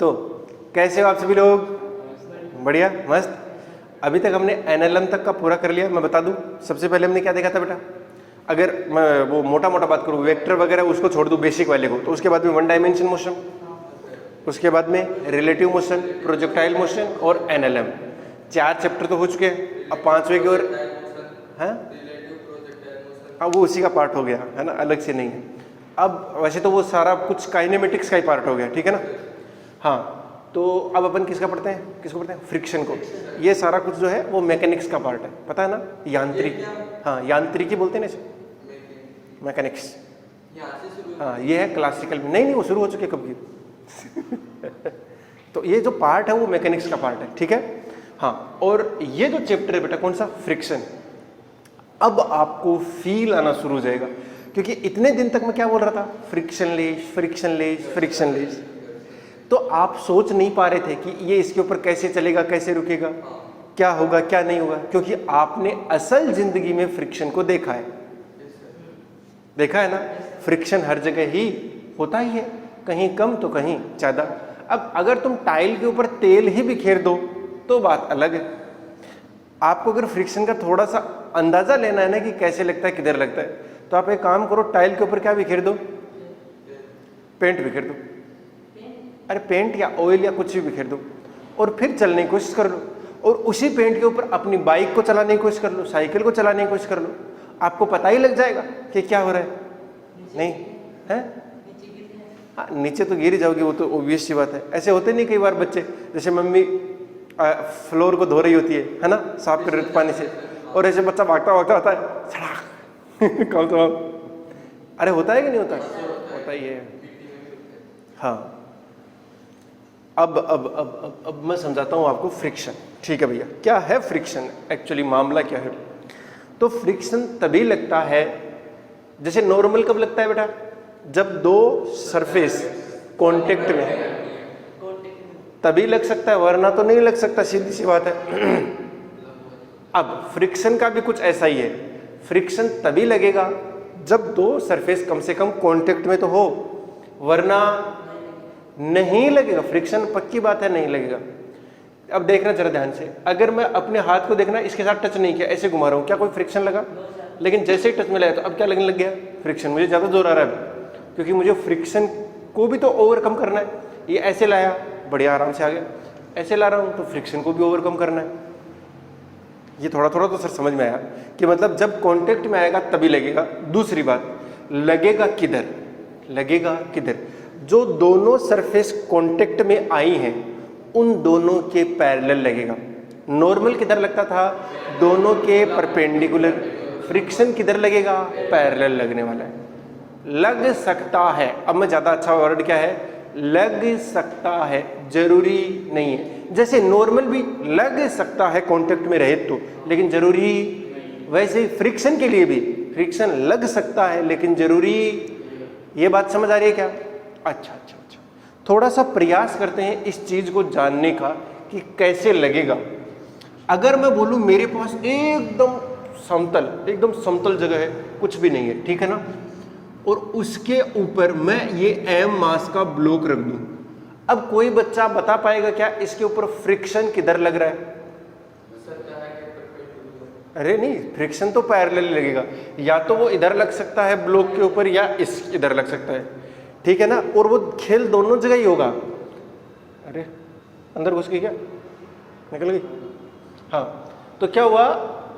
तो कैसे हो आप सभी लोग? बढ़िया, मस्त। अभी तक हमने एनएलएम तक का पूरा कर लिया। मैं बता दूं, सबसे पहले हमने क्या देखा था बेटा? अगर मैं वो मोटा मोटा बात करूं, वेक्टर वगैरह उसको छोड़ दूं, बेसिक वाले को, तो उसके बाद में वन डायमेंशन मोशन, उसके बाद में रिलेटिव मोशन, प्रोजेक्टाइल मोशन और एनएलएम। 4 चैप्टर तो हो चुके हैं। अब 5वें की ओर है। अब वो उसी का पार्ट हो गया है ना, अलग से नहीं है। अब वैसे तो वो सारा कुछ काइनेमेटिक्स का ही पार्ट हो गया, ठीक है ना। हाँ, तो अब अपन किसका पढ़ते हैं? किसको पढ़ते हैं? फ्रिक्शन को। ये सारा कुछ जो है वो मैकेनिक्स का पार्ट है, पता है ना, यांत्रिक। हाँ, यांत्रिकी बोलते हैं ना इसे, मैकेनिक्स। हाँ, ये है क्लासिकल में। नहीं वो शुरू हो चुके कब की। तो ये जो पार्ट है वो मैकेनिक्स का पार्ट है, ठीक है। हाँ, और ये जो चैप्टर है बेटा, कौन सा? फ्रिक्शन। अब आपको फील आना शुरू हो जाएगा, क्योंकि इतने दिन तक मैं क्या बोल रहा था? Frictionless frictionless frictionless. तो आप सोच नहीं पा रहे थे कि ये इसके ऊपर कैसे चलेगा, कैसे रुकेगा, क्या होगा क्या नहीं होगा, क्योंकि आपने असल जिंदगी में फ्रिक्शन को देखा है। देखा है ना, फ्रिक्शन हर जगह ही होता ही है, कहीं कम तो कहीं ज्यादा। अब अगर तुम टाइल के ऊपर तेल ही बिखेर दो तो बात अलग है। आपको अगर फ्रिक्शन का थोड़ा सा अंदाजा लेना है ना कि कैसे लगता है, किधर लगता है, तो आप एक काम करो, टाइल के ऊपर क्या बिखेर दो? पेंट बिखेर दो। अरे पेंट या ऑयल या कुछ भी बिखेर दो, और फिर चलने की कोशिश कर लो, और उसी पेंट के ऊपर अपनी बाइक को चलाने की कोशिश कर लो, साइकिल को चलाने की कोशिश कर लो। आपको पता ही लग जाएगा कि क्या हो रहा है। नहीं है? हाँ, नीचे तो गिर जाओगे, वो तो ऑब्वियस सी बात है। ऐसे होते नहीं कई बार बच्चे, जैसे मम्मी फ्लोर को धो रही होती है ना, साफ कर रही पानी से, और ऐसे बच्चा भागता भागता होता है, सड़क कौन तो। अरे होता है कि नहीं होता? होता ही है। हाँ, अब मैं समझाता हूँ आपको फ्रिक्शन, ठीक है भैया। क्या है फ्रिक्शन एक्चुअली, मामला क्या है? तो फ्रिक्शन तभी लगता है, जैसे नॉर्मल कब लगता है बेटा? जब दो सरफेस कांटेक्ट में है, तभी लग सकता है, वरना तो नहीं लग सकता, सीधी सी बात है। अब फ्रिक्शन का भी कुछ ऐसा ही है। फ्रिक्शन तभी लगेगा जब दो सरफेस कम से कम कांटेक्ट में तो हो, वरना नहीं लगेगा। फ्रिक्शन पक्की बात है, नहीं लगेगा। अब देखना जरा ध्यान से, अगर मैं अपने हाथ को देखना, इसके साथ टच नहीं किया, ऐसे घुमा रहा हूं, क्या कोई फ्रिक्शन लगा? लेकिन जैसे ही टच में लाया तो अब क्या लगने लग गया? फ्रिक्शन। मुझे ज्यादा जोर आ रहा है, क्योंकि मुझे फ्रिक्शन को भी तो ओवरकम करना है। ये ऐसे लाया, बढ़िया आराम से आ गया, ऐसे ला रहा हूं तो फ्रिक्शन को भी ओवरकम करना है। ये थोड़ा थोड़ा तो सर समझ में आया कि मतलब जब कांटेक्ट में आएगा तभी लगेगा। दूसरी बात, लगेगा किधर? लगेगा किधर? जो दोनों सरफेस कांटेक्ट में आई हैं उन दोनों के पैरेलल लगेगा। नॉर्मल किधर लगता था? दोनों के परपेंडिकुलर। फ्रिक्शन किधर लगेगा? पैरेलल लगने वाला है। लग सकता है, अब मैं ज्यादा अच्छा वर्ड क्या है? लग सकता है, जरूरी नहीं है। जैसे नॉर्मल भी लग सकता है कांटेक्ट में रहे तो, लेकिन जरूरी, वैसे ही फ्रिक्शन के लिए भी फ्रिक्शन लग सकता है लेकिन जरूरी। ये बात समझ आ रही है क्या? अच्छा, थोड़ा सा प्रयास करते हैं इस चीज को जानने का कि कैसे लगेगा। अगर मैं बोलूं मेरे पास एकदम समतल जगह है, कुछ भी नहीं है, ठीक है ना, और उसके ऊपर मैं ये एम मास का ब्लॉक रख दूं, अब कोई बच्चा बता पाएगा क्या इसके ऊपर फ्रिक्शन किधर लग रहा है? अरे नहीं, फ्रिक्शन तो पैरेलल लगेगा, या तो वो इधर लग सकता है ब्लॉक के ऊपर, या इस इधर लग सकता है, ठीक है ना, और वो खेल दोनों जगह ही होगा। अरे अंदर घुस गई क्या? निकल गई? हाँ, तो क्या हुआ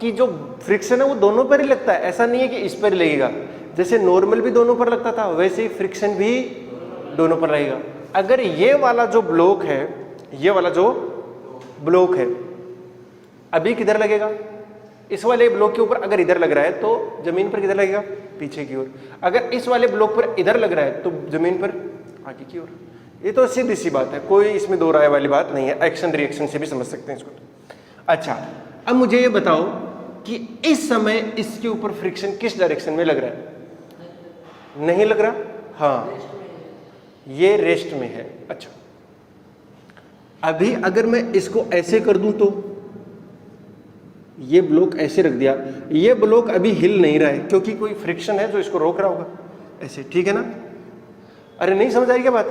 कि जो फ्रिक्शन है वो दोनों पर ही लगता है, ऐसा नहीं है कि इस पर ही लगेगा। जैसे नॉर्मल भी दोनों पर लगता था, वैसे ही फ्रिक्शन भी दोनों पर लगेगा। अगर ये वाला जो ब्लॉक है, ये वाला जो ब्लॉक है अभी किधर लगेगा? इस वाले ब्लॉक के ऊपर अगर इधर लग रहा है तो जमीन पर किधर लगेगा? पीछे की ओर। अगर इस वाले ब्लॉक पर इधर लग रहा है तो जमीन पर आगे की ओर। ये तो सीधी सी बात है, कोई इसमें दो राय वाली बात नहीं है, एक्शन रिएक्शन से भी समझ सकते हैं इसको। अच्छा, अब मुझे ये बताओ कि इस समय इसके ऊपर फ्रिक्शन किस डायरेक्शन में लग रहा है? नहीं लग रहा? हाँ, ये रेस्ट में है। अच्छा, अभी अगर मैं इसको ऐसे कर दूं तो ये ब्लॉक ऐसे रख दिया, ये ब्लॉक अभी हिल नहीं रहा है क्योंकि कोई फ्रिक्शन है जो इसको रोक रहा होगा, ऐसे, ठीक है ना? अरे नहीं समझ आई क्या बात?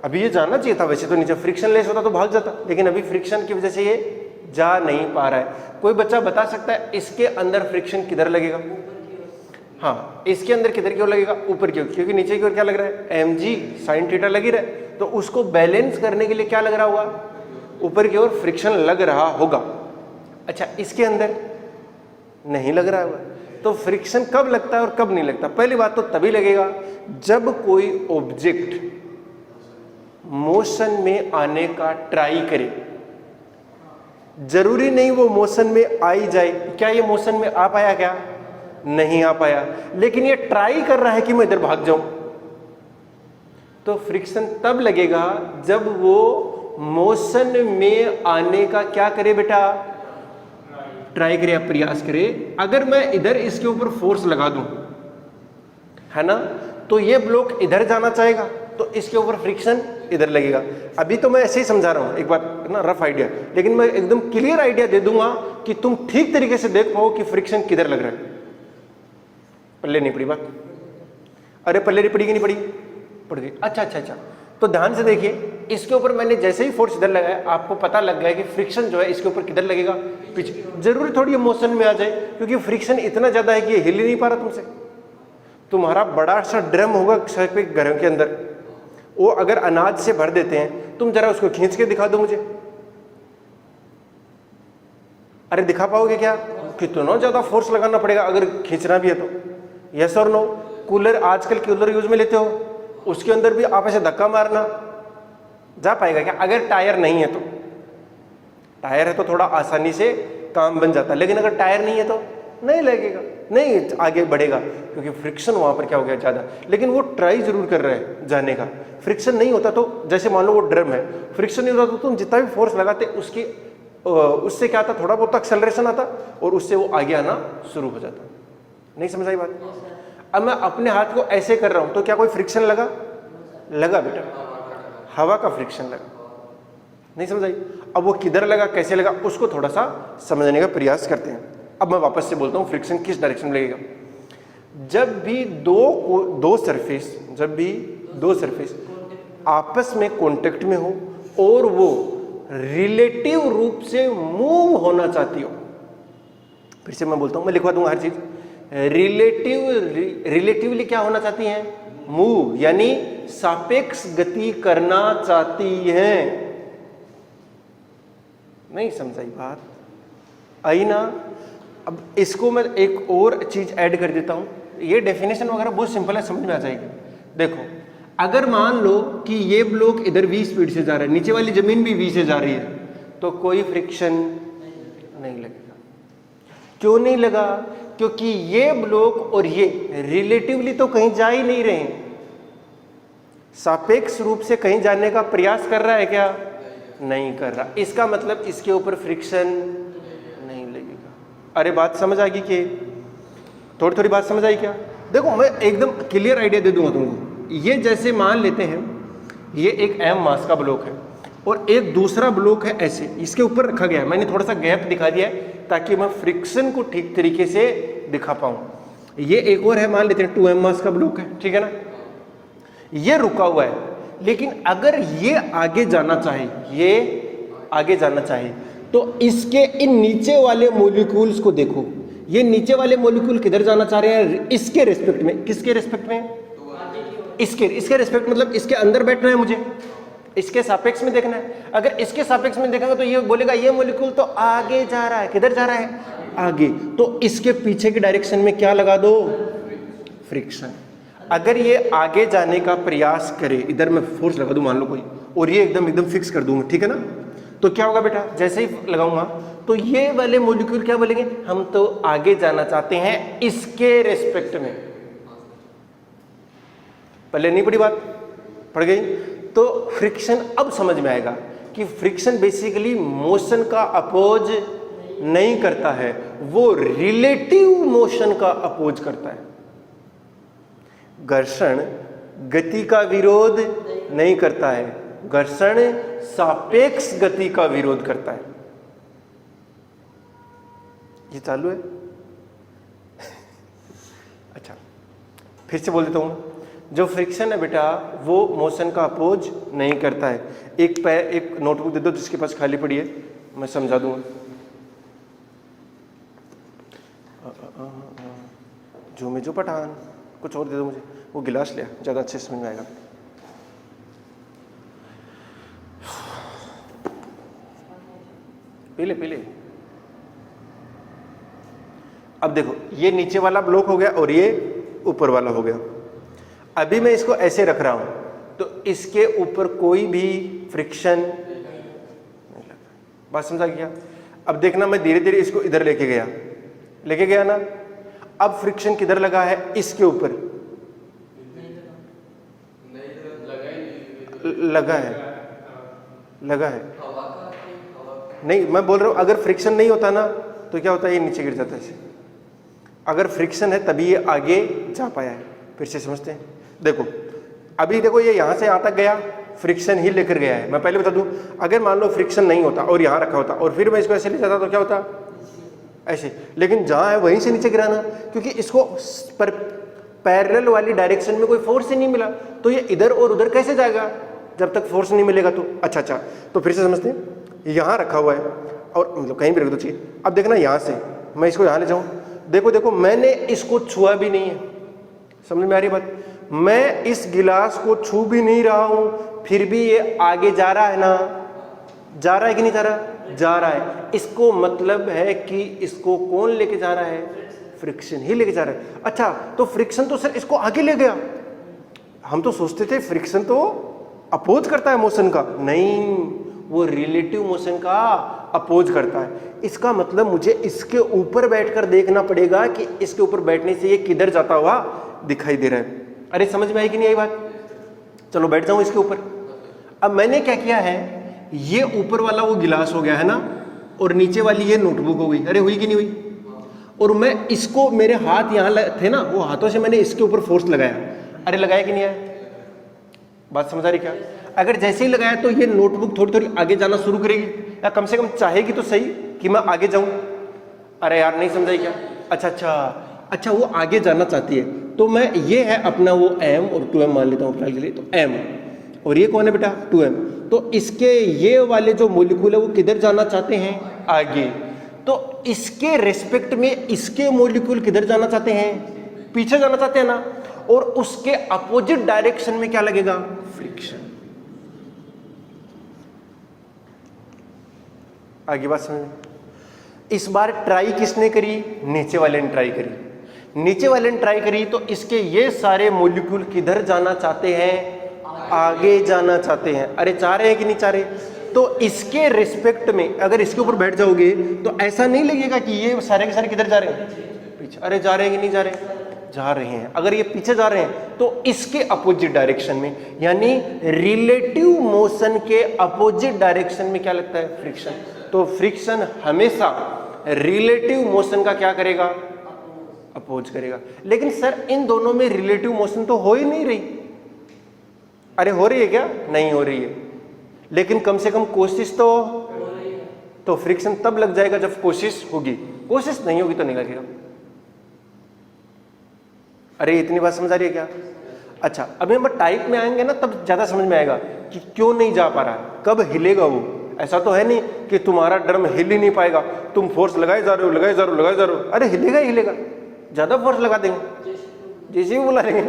अभी ये जाना चाहिए था वैसे तो नीचे, फ्रिक्शन लेस होता तो भाग जाता, लेकिन अभी फ्रिक्शन की वजह से ये जा नहीं पा रहा है। कोई बच्चा बता सकता है इसके अंदर फ्रिक्शन किधर लगेगा? हाँ, इसके अंदर किधर की ओर लगेगा? ऊपर की ओर, क्योंकि नीचे की ओर क्या लग रहा है? mg sin थीटा लग ही रहा है, तो उसको बैलेंस करने के लिए क्या लग रहा होगा? ऊपर की ओर फ्रिक्शन लग रहा होगा। अच्छा, इसके अंदर नहीं लग रहा होगा, तो फ्रिक्शन कब लगता है और कब नहीं लगता? पहली बात तो तभी लगेगा जब कोई ऑब्जेक्ट मोशन में आने का ट्राई करे। जरूरी नहीं वो मोशन में आ ही जाए। क्या ये मोशन में आ पाया? क्या नहीं आ पाया, लेकिन ये ट्राई कर रहा है कि मैं इधर भाग जाऊं, तो फ्रिक्शन तब लगेगा जब वो मोशन में आने का क्या करे बेटा? ट्राई करे या प्रयास करे। अगर मैं इधर इसके ऊपर फोर्स लगा दूं, है ना, तो ये ब्लॉक इधर जाना चाहेगा, तो इसके ऊपर फ्रिक्शन इधर लगेगा। अभी तो मैं ऐसे ही समझा रहा हूं, एक बार ना रफ आइडिया, लेकिन मैं एकदम क्लियर आइडिया दे दूंगा कि तुम ठीक तरीके से देख पाओ कि फ्रिक्शन किधर लग रहा है। पल्ले नहीं पड़ी बात? अरे पल्ले नहीं पड़ी कि नहीं पड़ी? पड़ गई। अच्छा अच्छा अच्छा, तो ध्यान से देखिए, इसके ऊपर मैंने जैसे ही फोर्स इधर लगाया, आपको पता लग गया कि फ्रिक्शन जो है इसके ऊपर किधर लगेगा? पीछे। जरूरी थोड़ी मोशन में आ जाए, क्योंकि फ्रिक्शन इतना ज्यादा है कि ये हिल ही नहीं पा रहा तुमसे। तुम्हारा बड़ा सा ड्रम होगा घर के अंदर, वो अगर अनाज से भर देते हैं, तुम जरा उसको खींच के दिखा दो मुझे। अरे दिखा पाओगे क्या? कितना ज्यादा फोर्स लगाना पड़ेगा अगर खींचना भी है तो। यस और नो? कूलर, आजकल कूलर यूज में लेते हो, उसके अंदर भी आप ऐसे धक्का मारना, जा पाएगा क्या? अगर टायर नहीं है तो। टायर है तो थोड़ा आसानी से काम बन जाता है, लेकिन अगर टायर नहीं है तो नहीं लगेगा, नहीं आगे बढ़ेगा, क्योंकि फ्रिक्शन वहां पर क्या हो गया ज्यादा। लेकिन वो ट्राई जरूर कर रहे हैं जाने का। फ्रिक्शन नहीं होता तो, जैसे मान लो वो ड्रम है, फ्रिक्शन नहीं होता तो तुम जितना भी फोर्स लगाते उससे क्या आता? थोड़ा बहुत एक्सेलरेशन आता और उससे वो आगे आना शुरू हो जाता। नहीं समझ आई बात? अब मैं अपने हाथ को ऐसे कर रहा हूं तो क्या कोई फ्रिक्शन लगा? लगा बेटा, हवा का फ्रिक्शन लगा। नहीं समझ आई? अब वो किधर लगा, कैसे लगा, उसको थोड़ा सा समझने का प्रयास करते हैं। अब मैं वापस से बोलता हूं, फ्रिक्शन किस डायरेक्शन में लगेगा? जब भी दो सरफेस आपस में कांटेक्ट में हो और वो रिलेटिव रूप से मूव होना चाहती हो। फिर से मैं बोलता हूं, मैं लिखवा दूंगा हर चीज। रिलेटिवली क्या होना चाहती हैं? मूव, यानी सापेक्ष गति करना चाहती हैं। नहीं समझाई बात? आई ना? अब इसको मैं एक और चीज ऐड कर देता हूं। ये डेफिनेशन वगैरह बहुत सिंपल है, समझ में आ जाएगी। देखो, अगर मान लो कि ये ब्लॉक इधर v स्पीड से जा रहा है, नीचे वाली जमीन भी v से जा रही है, तो कोई फ्रिक्शन नहीं लगेगा। क्यों नहीं लगा? क्योंकि ये ब्लॉक और ये रिलेटिवली तो कहीं जा ही नहीं रहे हैं, सापेक्ष रूप से कहीं जाने का प्रयास कर रहा है क्या? नहीं कर रहा। इसका मतलब इसके ऊपर फ्रिक्शन नहीं लगेगा। अरे बात समझ आ गई कि थोड़ी थोड़ी बात समझ आई क्या? देखो, मैं एकदम क्लियर आइडिया दे दूंगा तुमको। ये जैसे मान लेते हैं, ये एक m मास का ब्लॉक है और एक दूसरा ब्लॉक है ऐसे, इसके ऊपर रखा गया है। मैंने थोड़ा सा गैप दिखा दिया है ताकि मैं फ्रिक्शन को ठीक तरीके से दिखा पाऊं। ये एक और है, मान लेते हैं 2m मास का ब्लॉक है, ठीक है ना? ये रुका हुआ है, लेकिन अगर ये आगे जाना चाहे, तो इसके इन नीचे वाले मॉलिक्यूल्स को देखो। ये नीचे वाले मॉलिक्यूल किधर जाना चाह रहे हैं? इसके रेस्पेक्ट में। किसके रेस्पेक्ट में? इसके रेस्पेक्ट, मतलब इसके अंदर बैठना है मुझे, इसके सापेक्ष में देखना है। अगर इसके सापेक्ष में देखेंगे तो ये बोलेगा ये मॉलिक्यूल तो आगे जा रहा है। किधर जा रहा है? आगे। तो इसके पीछे की डायरेक्शन में क्या लगा दो? फ्रिक्शन। अगर ये आगे जाने का प्रयास करे, इधर मैं फोर्स लगा दूं मान लो कोई, और ये एकदम फिक्स कर दूं, ठीक है ना? तो क्या होगा बेटा? जैसे ही लगाऊंगा तो ये वाले मॉलिक्यूल क्या बोलेंगे? हम तो आगे जाना चाहते हैं इसके रेस्पेक्ट में। पहले नहीं पड़ी बात? पड़ गई? तो फ्रिक्शन अब समझ में आएगा कि फ्रिक्शन बेसिकली मोशन का अपोज नहीं करता है, वो रिलेटिव मोशन का अपोज करता है। घर्षण गति का विरोध नहीं करता है, घर्षण सापेक्ष गति का विरोध करता है। ये चालू है? अच्छा, फिर से बोल देता हूं। जो फ्रिक्शन है बेटा वो मोशन का अपोज नहीं करता है। एक नोटबुक दे दो जिसके पास खाली पड़ी है, मैं समझा दूंगा। जो में जो पठान, कुछ और दे दो मुझे, वो गिलास लिया, ज़्यादा अच्छे समझ में आएगा। पी ले। अब देखो ये नीचे वाला ब्लॉक हो गया और ये ऊपर वाला हो गया। अभी मैं इसको ऐसे रख रहा हूं तो इसके ऊपर कोई भी फ्रिक्शन नहीं लगा। बात समझा गया? अब देखना मैं धीरे धीरे इसको इधर लेके गया ना। अब फ्रिक्शन किधर लगा है? इसके ऊपर लगा है। नहीं, मैं बोल रहा हूं अगर फ्रिक्शन नहीं होता ना तो क्या होता है, ये नीचे गिर जाता है ऐसे। अगर फ्रिक्शन है तभी ये आगे जा पाया है। फिर से समझते हैं। देखो अभी देखो ये यहां से यहां तक गया, फ्रिक्शन ही लेकर गया है। मैं पहले बता दूं, अगर मान लो फ्रिक्शन नहीं होता और यहां रखा होता और फिर मैं इसको ऐसे ले जाता तो क्या होता? ऐसे। लेकिन जहां है वहीं से नीचे गिराना, क्योंकि इसको पर पैरेलल वाली डायरेक्शन में कोई फोर्स ही नहीं मिला, तो ये इधर और उधर कैसे जाएगा जब तक फोर्स नहीं मिलेगा तो। अच्छा, तो फिर से समझते हैं। यहां रखा हुआ है और मतलब कहीं भी रख दो चाहिए। अब देखना यहां से मैं इसको यहां ले जाऊं, देखो मैंने इसको छुआ भी नहीं है। समझ में आ रही बात? मैं इस गिलास को छू भी नहीं रहा हूं, फिर भी ये आगे जा रहा है ना। जा रहा है कि नहीं जा रहा? जा रहा है। इसको मतलब है कि इसको कौन लेके जा रहा है? फ्रिक्शन ही लेके जा रहा है। अच्छा, तो फ्रिक्शन तो सर इसको आगे ले गया। हम तो सोचते थे फ्रिक्शन तो अपोज करता है मोशन का। नहीं, वो रिलेटिव मोशन का अपोज करता है। इसका मतलब मुझे इसके ऊपर बैठकर देखना पड़ेगा कि इसके ऊपर बैठने से ये किधर जाता हुआ दिखाई दे रहा है। अरे समझ में आई कि नहीं आई बात? चलो बैठ जाऊं इसके ऊपर। अब मैंने क्या किया है, ये ऊपर वाला वो गिलास हो गया है ना, और नीचे वाली ये नोटबुक हो गई। अरे हुई कि नहीं हुई? और मैं इसको, मेरे हाथ यहाँ थे ना, वो हाथों से मैंने इसके ऊपर फोर्स लगाया। अरे लगाया कि नहीं आया? बात समझ आ रही क्या? अगर जैसे ही लगाया तो ये नोटबुक थोड़ी थोड़ी आगे जाना शुरू करेगी, या कम से कम चाहेगी तो सही कि मैं आगे जाऊं। अरे यार नहीं समझाई क्या? अच्छा, वो आगे जाना चाहती है। तो मैं, ये है अपना वो m और 2m मान लेता हूं फिलहाल के लिए। तो m और ये कौन है बेटा? 2m। तो इसके ये वाले जो मॉलिक्यूल है वो किधर जाना चाहते हैं? आगे। तो इसके रेस्पेक्ट में इसके मॉलिक्यूल किधर जाना चाहते हैं? पीछे जाना चाहते हैं ना। और उसके अपोजिट डायरेक्शन में क्या लगेगा? फ्रिक्शन। आगे बात समझ? इस बार ट्राई किसने करी? नीचे वाले ने ट्राई करी। नीचे वाले ने ट्राई करी तो इसके ये सारे मॉलिक्यूल किधर जाना चाहते हैं? आगे जाना चाहते हैं। अरे चाह रहे हैं कि नहीं चाह रहे? तो इसके रिस्पेक्ट में अगर इसके ऊपर बैठ जाओगे तो ऐसा नहीं लगेगा कि ये सारे के सारे किधर जा रहे हैं? पीछे। अरे जा रहे हैं कि नहीं जा रहे? जा रहे हैं। अगर ये पीछे जा रहे हैं तो इसके अपोजिट डायरेक्शन में, यानी रिलेटिव मोशन के अपोजिट डायरेक्शन में क्या लगता है? फ्रिक्शन। तो फ्रिक्शन हमेशा रिलेटिव मोशन का क्या करेगा? अपोज करेगा। लेकिन सर इन दोनों में रिलेटिव मोशन तो हो ही नहीं रही। अरे हो रही है क्या? नहीं हो रही है, लेकिन कम से कम कोशिश तो हो रही है। तो फ्रिक्शन तब लग जाएगा जब कोशिश होगी, कोशिश नहीं होगी तो नहीं लगेगा। अरे इतनी बात समझ आ रही है क्या? अच्छा, अभी हम टाइप में आएंगे ना तब ज्यादा समझ में आएगा कि क्यों नहीं जा पा रहा है, कब हिलेगा वो। ऐसा तो है नहीं कि तुम्हारा ड्रम हिल ही नहीं पाएगा, तुम फोर्स लगाए जा रहे हो। अरे हिलेगा ही हिलेगा, ज्यादा फोर्स लगा देंगे, जैसे भी बुला लेंगे।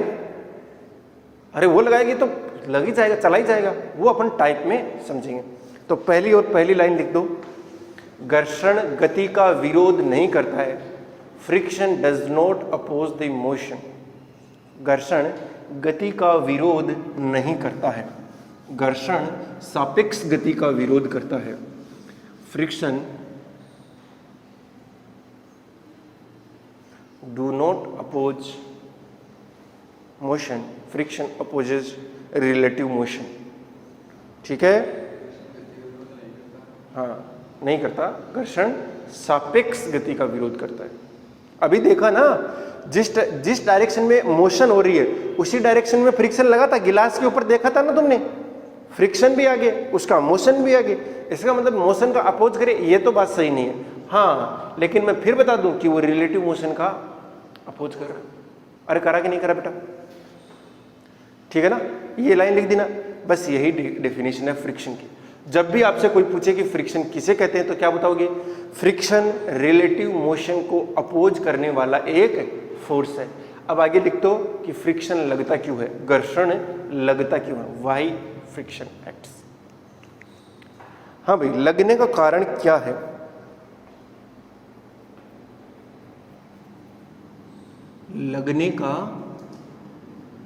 अरे वो लगाएगी तो लग ही जाएगा, चला ही जाएगा। वो अपन टाइप में समझेंगे। तो पहली लाइन लिख दो, घर्षण गति का विरोध नहीं करता है। Friction does not oppose the motion. घर्षण गति का विरोध नहीं करता है। घर्षण सापेक्ष गति का विरोध करता है। Friction do not oppose motion, friction opposes relative motion. ठीक है? हाँ, नहीं करता। घर्षण सापेक्ष गति का विरोध करता है। अभी देखा ना, जिस डायरेक्शन में मोशन हो रही है उसी डायरेक्शन में फ्रिक्शन लगा था। गिलास के ऊपर देखा था ना तुमने, फ्रिक्शन भी आगे, उसका मोशन भी आगे। इसका मतलब मोशन का अपोज करे, ये तो बात सही नहीं है। हाँ, लेकिन मैं फिर बता दूं कि वो रिलेटिव मोशन का अपोज कर रहा है। अरे करा कि नहीं करा बेटा? ठीक है ना, ये लाइन लिख दी ना, बस यही डेफिनेशन है फ्रिक्शन की। जब भी आपसे कोई पूछे कि फ्रिक्शन किसे कहते हैं तो क्या बताओगे? फ्रिक्शन रिलेटिव मोशन को अपोज करने वाला एक फोर्स है। अब आगे लिख दो कि फ्रिक्शन लगता क्यों है, घर्षण लगता क्यों है, व्हाई फ्रिक्शन एक्ट्स। हाँ भाई, लगने का कारण क्या है? लगने का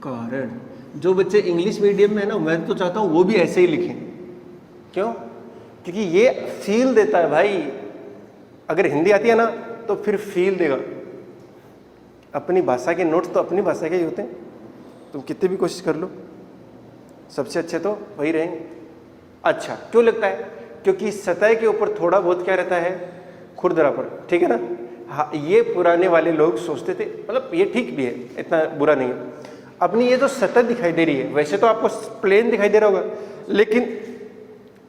कारण, जो बच्चे इंग्लिश मीडियम में है ना, मैं तो चाहता हूं वो भी ऐसे ही लिखें। क्यों? क्योंकि ये फील देता है भाई। अगर हिंदी आती है ना तो फिर फील देगा। अपनी भाषा के नोट्स तो अपनी भाषा के ही होते हैं, तुम कितनी भी कोशिश कर लो, सबसे अच्छे तो वही रहेंगे। अच्छा, क्यों लगता है? क्योंकि सतह के ऊपर थोड़ा बहुत क्या रहता है? खुरदरापन, ठीक है ना। हाँ, ये पुराने वाले लोग सोचते थे, मतलब ये ठीक भी है, इतना बुरा नहीं है। अपनी ये जो सतह दिखाई दे रही है, वैसे तो आपको प्लेन दिखाई दे रहा होगा, लेकिन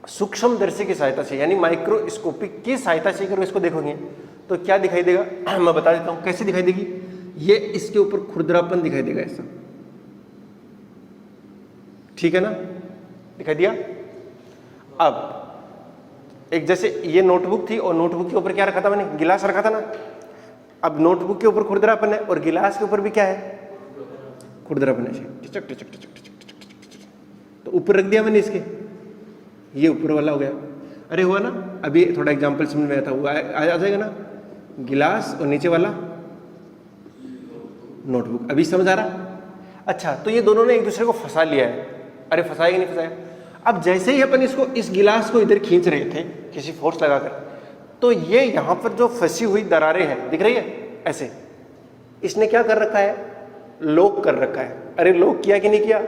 सूक्ष्मदर्शी की सहायता से, यानी माइक्रोस्कोपिक की सहायता से अगर इसको देखोगे तो क्या दिखाई देगा? मैं बता देता हूं कैसे दिखाई देगी। ये इसके ऊपर खुरदरापन दिखाई देगा ऐसा, ठीक है ना, दिखाई दिया। अब एक जैसे ये नोटबुक थी और नोटबुक के ऊपर क्या रखा था मैंने? गिलास रखा था ना। अब नोटबुक के ऊपर खुरदरापन है और गिलास के ऊपर भी क्या है? खुरदरापन है। टिचक टिचक टिचक टिचक टिचक, तो ऊपर रख दिया मैंने इसके, ये ऊपर वाला हो गया। अरे हुआ ना, अभी थोड़ा एग्जांपल समझ में आता हुआ आ जाएगा ना। गिलास और नीचे वाला नोटबुक, अभी समझ आ रहा? अच्छा, तो ये दोनों ने एक दूसरे को फंसा लिया है। अरे फंसाया कि नहीं फंसाया? अब जैसे ही अपन इसको, इस गिलास को इधर खींच रहे थे किसी फोर्स लगाकर, तो ये यहां पर जो फंसी हुई दरारें हैं दिख रही है ऐसे, इसने क्या कर रखा है? लॉक कर रखा है। अरे लॉक किया कि नहीं किया?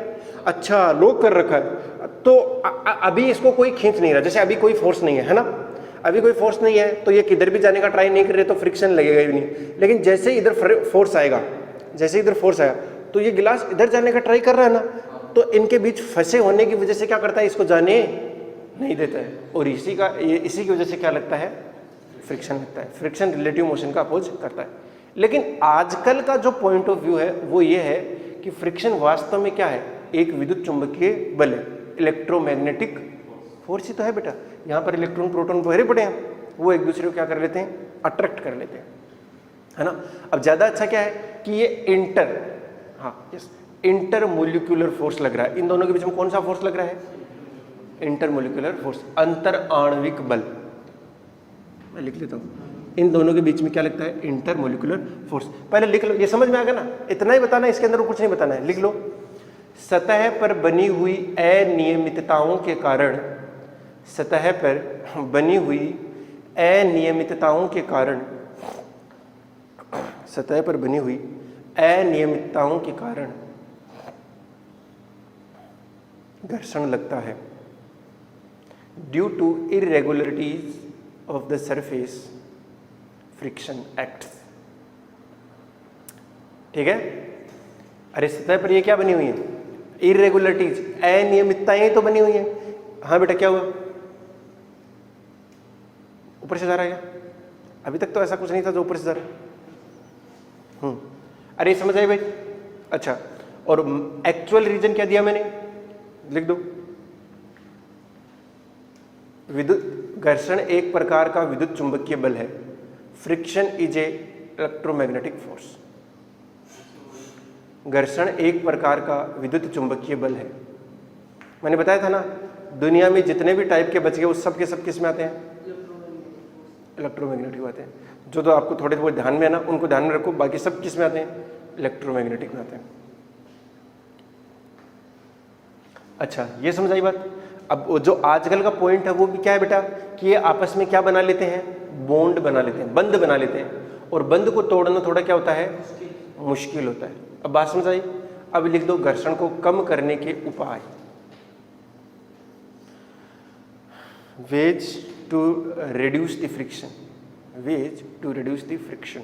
अच्छा, लॉक कर रखा है। तो अभी इसको कोई खींच नहीं रहा, जैसे अभी कोई फोर्स नहीं है ना, अभी कोई फोर्स नहीं है तो ये किधर भी जाने का ट्राई नहीं कर रहे, तो फ्रिक्शन लगेगा ही नहीं। लेकिन जैसे ही इधर फोर्स आएगा, जैसे इधर फोर्स आया तो ये गिलास इधर जाने का ट्राई कर रहा है ना, तो इनके बीच फंसे होने की वजह से क्या करता है? इसको जाने नहीं देता है, और इसी की वजह से क्या लगता है? फ्रिक्शन लगता है। फ्रिक्शन रिलेटिव मोशन का अपोज करता है। लेकिन आजकल का जो पॉइंट ऑफ व्यू है वो ये है कि फ्रिक्शन वास्तव में क्या है? एक विद्युत चुंबकीय बल है, इलेक्ट्रोमैग्नेटिक फोर्स ही तो है बेटा। यहाँ पर इलेक्ट्रॉन प्रोटॉन भरे पड़े हैं, वो एक दूसरे को क्या कर लेते हैं? अट्रैक्ट कर लेते हैं, है ना। अब ज्यादा अच्छा क्या है कि ये इंटरमोलिक्यूलर फोर्स लग रहा है। इन दोनों के बीच में कौन सा फोर्स लग रहा है? इंटरमोलिक्यूलर फोर्स, अंतर आणविक बल। मैं लिख लेता हूं, इन दोनों के बीच में क्या लगता है? Intermolecular force. पहले लिख लो, ये समझ में आ गया ना, इतना ही बताना है, इसके अंदर कुछ नहीं बताना है। लिख लो, सतह पर बनी हुई अनियमितताओं के कारण, सतह पर बनी हुई अनियमितताओं के कारण, सतह पर बनी हुई अनियमितताओं के कारण घर्षण लगता है। Due to irregularities of the surface friction acts. ठीक है। अरे सतह पर ये क्या बनी हुई है? इरेगुलरिटीज, अनियमितताएं तो बनी हुई है। हाँ बेटा, क्या हुआ? ऊपर से जा रहा है क्या? अभी तक तो ऐसा कुछ नहीं था जो ऊपर से जा रहा है। अरे समझ आई भाई? अच्छा, और एक्चुअल रीजन क्या दिया मैंने? लिख दो, विद्युत घर्षण एक प्रकार का विद्युत चुंबकीय बल है। Friction is a electromagnetic force. घर्षण एक प्रकार का विद्युत चुंबकीय बल है। मैंने बताया था ना, दुनिया में जितने भी टाइप के बच गए वो सब के सब किस में आते हैं? इलेक्ट्रोमैग्नेटिक आते हैं। जो तो आपको थोड़े बहुत ध्यान में है ना, उनको ध्यान में रखो, बाकी सब किस में आते हैं? इलेक्ट्रोमैग्नेटिक में आते हैं। अच्छा, ये समझ आई बात। अब जो आजकल का पॉइंट है वो भी क्या है बेटा, कि ये आपस में क्या बना लेते हैं? बॉन्ड बना लेते हैं, बंध बना लेते हैं, और बंध को तोड़ना थोड़ा क्या होता है? मुश्किल होता है। अब बात समझ आई? अब लिख दो, घर्षण को कम करने के उपाय। ways to reduce the friction, ways to reduce the friction।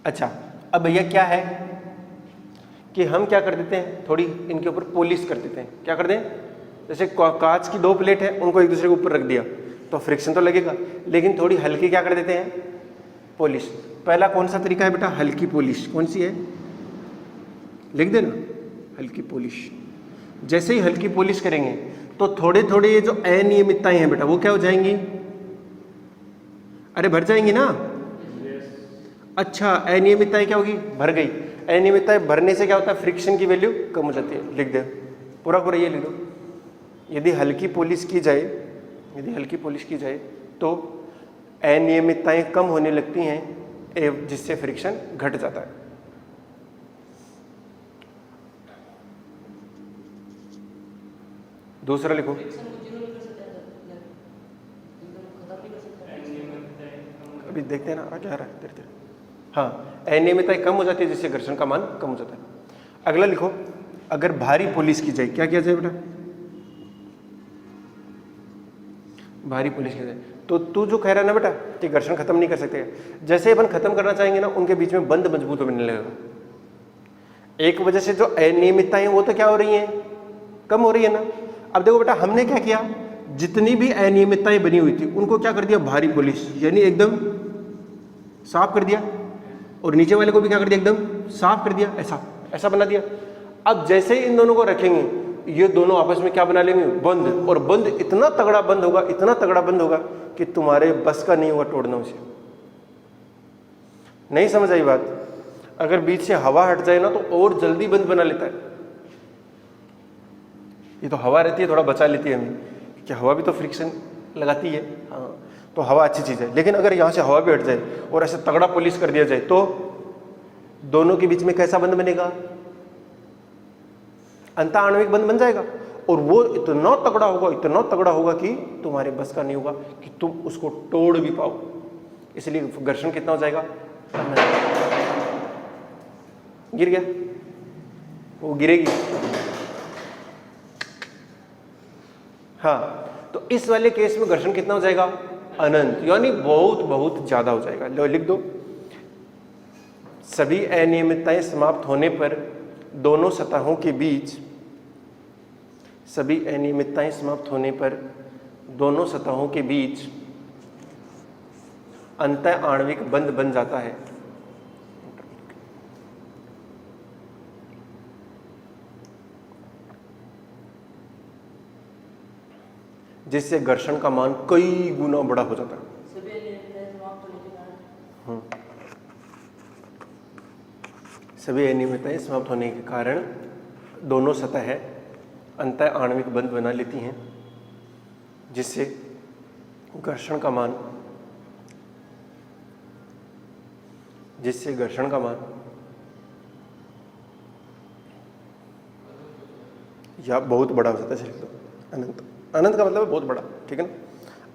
अच्छा, अब भैया क्या है कि हम क्या कर देते हैं, थोड़ी इनके ऊपर पॉलिश कर देते हैं। क्या कर दें? जैसे कांच की दो प्लेट है, उनको एक दूसरे के ऊपर रख दिया तो फ्रिक्शन तो लगेगा, लेकिन थोड़ी हल्की क्या कर देते हैं? पॉलिश। पहला कौन सा तरीका है बेटा? हल्की पॉलिश। कौन सी है? लिख देना, हल्की पॉलिश। जैसे ही हल्की पॉलिश करेंगे तो थोड़े थोड़े ये जो अनियमितताएं हैं बेटा वो क्या हो जाएंगी? अरे भर जाएंगी ना। अच्छा, अनियमितताएं क्या होगी? भर गई। अनियमितताएं भरने से क्या होता है? फ्रिक्शन की वैल्यू कम हो जाती है। लिख दे पूरा पूरा, ये लिख दो। यदि हल्की पॉलिश की जाए, यदि हल्की पॉलिश की जाए तो अनियमितताएं कम होने लगती हैं, जिससे फ्रिक्शन घट जाता है। दूसरा लिखो। अभी देखते हैं ना, आगे आ रहा है धीरे धीरे। हाँ, अनियमितताएं कम हो जाती है जिससे घर्षण का मान कम हो जाता है। अगला लिखो, अगर भारी पॉलिश की जाए, क्या किया जाए बेटा? भारी पॉलिश की जाए तो तू जो कह रहा है ना बेटा कि घर्षण खत्म नहीं कर सकते, जैसे अपन खत्म करना चाहेंगे ना उनके बीच में बंध मजबूत होने लगेगा। एक वजह से जो अनियमितताएं वो तो क्या हो रही हैं? कम हो रही है ना। अब देखो बेटा, हमने क्या किया, जितनी भी अनियमितताएं बनी हुई थी उनको क्या कर दिया? भारी पॉलिश, यानी एकदम साफ कर दिया, और नीचे वाले को भी क्या कर दिया? एकदम साफ कर दिया, ऐसा ऐसा बना दिया। अब जैसे ही इन दोनों को रखेंगे, ये दोनों आपस में क्या बना लेंगे? बंध। और बंध इतना तगड़ा बंद होगा, इतना तगड़ा बंद होगा कि तुम्हारे बस का नहीं होगा तोड़ना उसे। नहीं समझ आई बात? अगर बीच से हवा हट जाए ना तो और जल्दी बंद बना लेता है। ये तो हवा रहती है, थोड़ा बचा लेती है हमें, कि हवा भी तो फ्रिक्शन लगाती है। हाँ, तो हवा अच्छी चीज़ है, लेकिन अगर यहाँ से हवा भी हट जाए और ऐसे तगड़ा पॉलिश कर दिया जाए तो दोनों के बीच में कैसा बंध बनेगा? अंतः आणविक बंध बन जाएगा। और वो इतना तगड़ा होगा, इतना तगड़ा होगा कि तुम्हारे बस का नहीं होगा कि तुम उसको तोड़ भी पाओ। इसलिए घर्षण कितना हो जाएगा? गिर गया, वो गिरेगी। हाँ, तो इस वाले केस में घर्षण कितना हो जाएगा? अनंत, यानी बहुत बहुत ज्यादा हो जाएगा। लो लिख दो, सभी अनियमितताएं समाप्त होने पर दोनों सतहों के बीच, सभी अनियमितताएं समाप्त होने पर दोनों सतहों के बीच अंतः आणविक बंध बन जाता है। जिससे घर्षण का मान कई गुना बड़ा हो जाता है। सभी अनियमितताएं समाप्त होने के कारण दोनों सतह अंतः आणविक बंध बना लेती हैं, जिससे घर्षण का मान या बहुत बड़ा हो जाता है। लिख दो अनंत। अनंत का मतलब है बहुत बड़ा, ठीक है ना।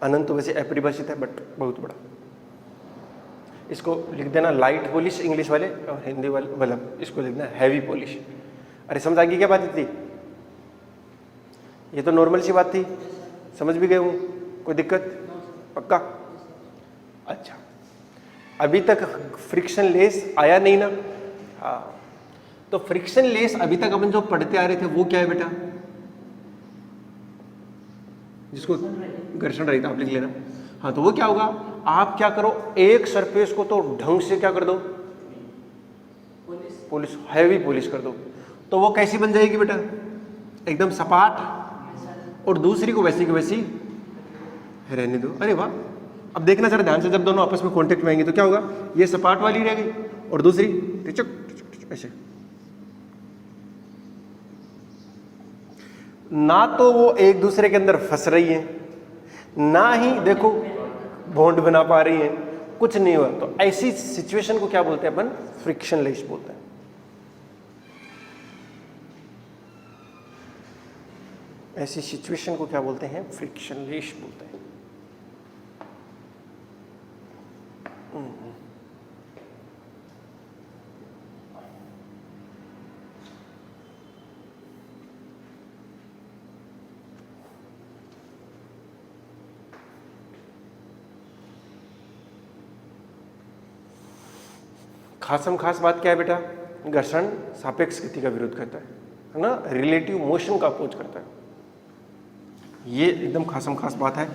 अनंत तो वैसे अपरिभाषित है, बट बहुत बड़ा। इसको लिख देना लाइट पॉलिश इंग्लिश वाले, और हिंदी वाले मतलब इसको लिखना हैवी पॉलिश। अरे समझ आ गई क्या बात थी? ये तो नॉर्मल सी बात थी, समझ भी गए हूँ, कोई दिक्कत? पक्का? अच्छा, अभी तक फ्रिक्शन लेस आया नहीं ना? हाँ, तो फ्रिक्शन लेस अभी तक अपन जो पढ़ते आ रहे थे वो क्या है बेटा? जिसको घर्षण रहित आप लिख लेना। हाँ, तो वो क्या होगा? आप क्या करो, एक सरफेस को तो ढंग से क्या कर दो? पॉलिश, हैवी पॉलिश कर दो। तो वो कैसी बन जाएगी बेटा? एकदम सपाट। और दूसरी को वैसी की वैसी रहने दो। अरे वाह, अब देखना जरा ध्यान से, जब दोनों आपस में कांटेक्ट में आएंगे तो क्या होगा? ये सपाट वाली रह गई और दूसरी टिचक ऐसे। ना तो वो एक दूसरे के अंदर फंस रही है, ना ही देखो बॉन्ड बना पा रही है, कुछ नहीं हुआ। तो ऐसी सिचुएशन को क्या बोलते हैं अपन? फ्रिक्शन लेस बोलते हैं। ऐसी सिचुएशन को क्या बोलते हैं? फ्रिक्शन लेस बोलते हैं। खासम खास बात क्या है बेटा? घर्षण सापेक्ष गति का विरोध करता है ना, रिलेटिव मोशन का अपोज करता है। ये एकदम खासम खास बात है।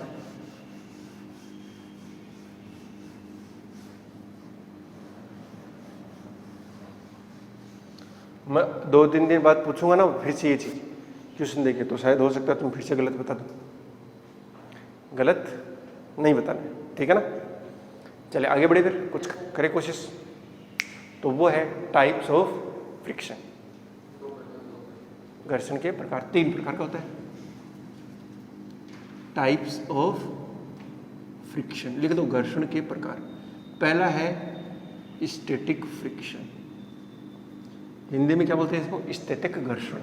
मैं 2-3 दिन बाद पूछूंगा ना फिर से ये चीज़ क्वेश्चन देके, तो शायद हो सकता है तुम फिर से गलत बता दो। गलत नहीं बताना, ठीक है ना। चले आगे बढ़े, फिर कुछ करें कोशिश। तो वो है टाइप्स ऑफ फ्रिक्शन। घर्षण के प्रकार 3 प्रकार का होता है। टाइप्स ऑफ फ्रिक्शन लिख दो, घर्षण के प्रकार। पहला है स्टैटिक फ्रिक्शन, हिंदी में क्या बोलते हैं इसको, स्टैटिक घर्षण।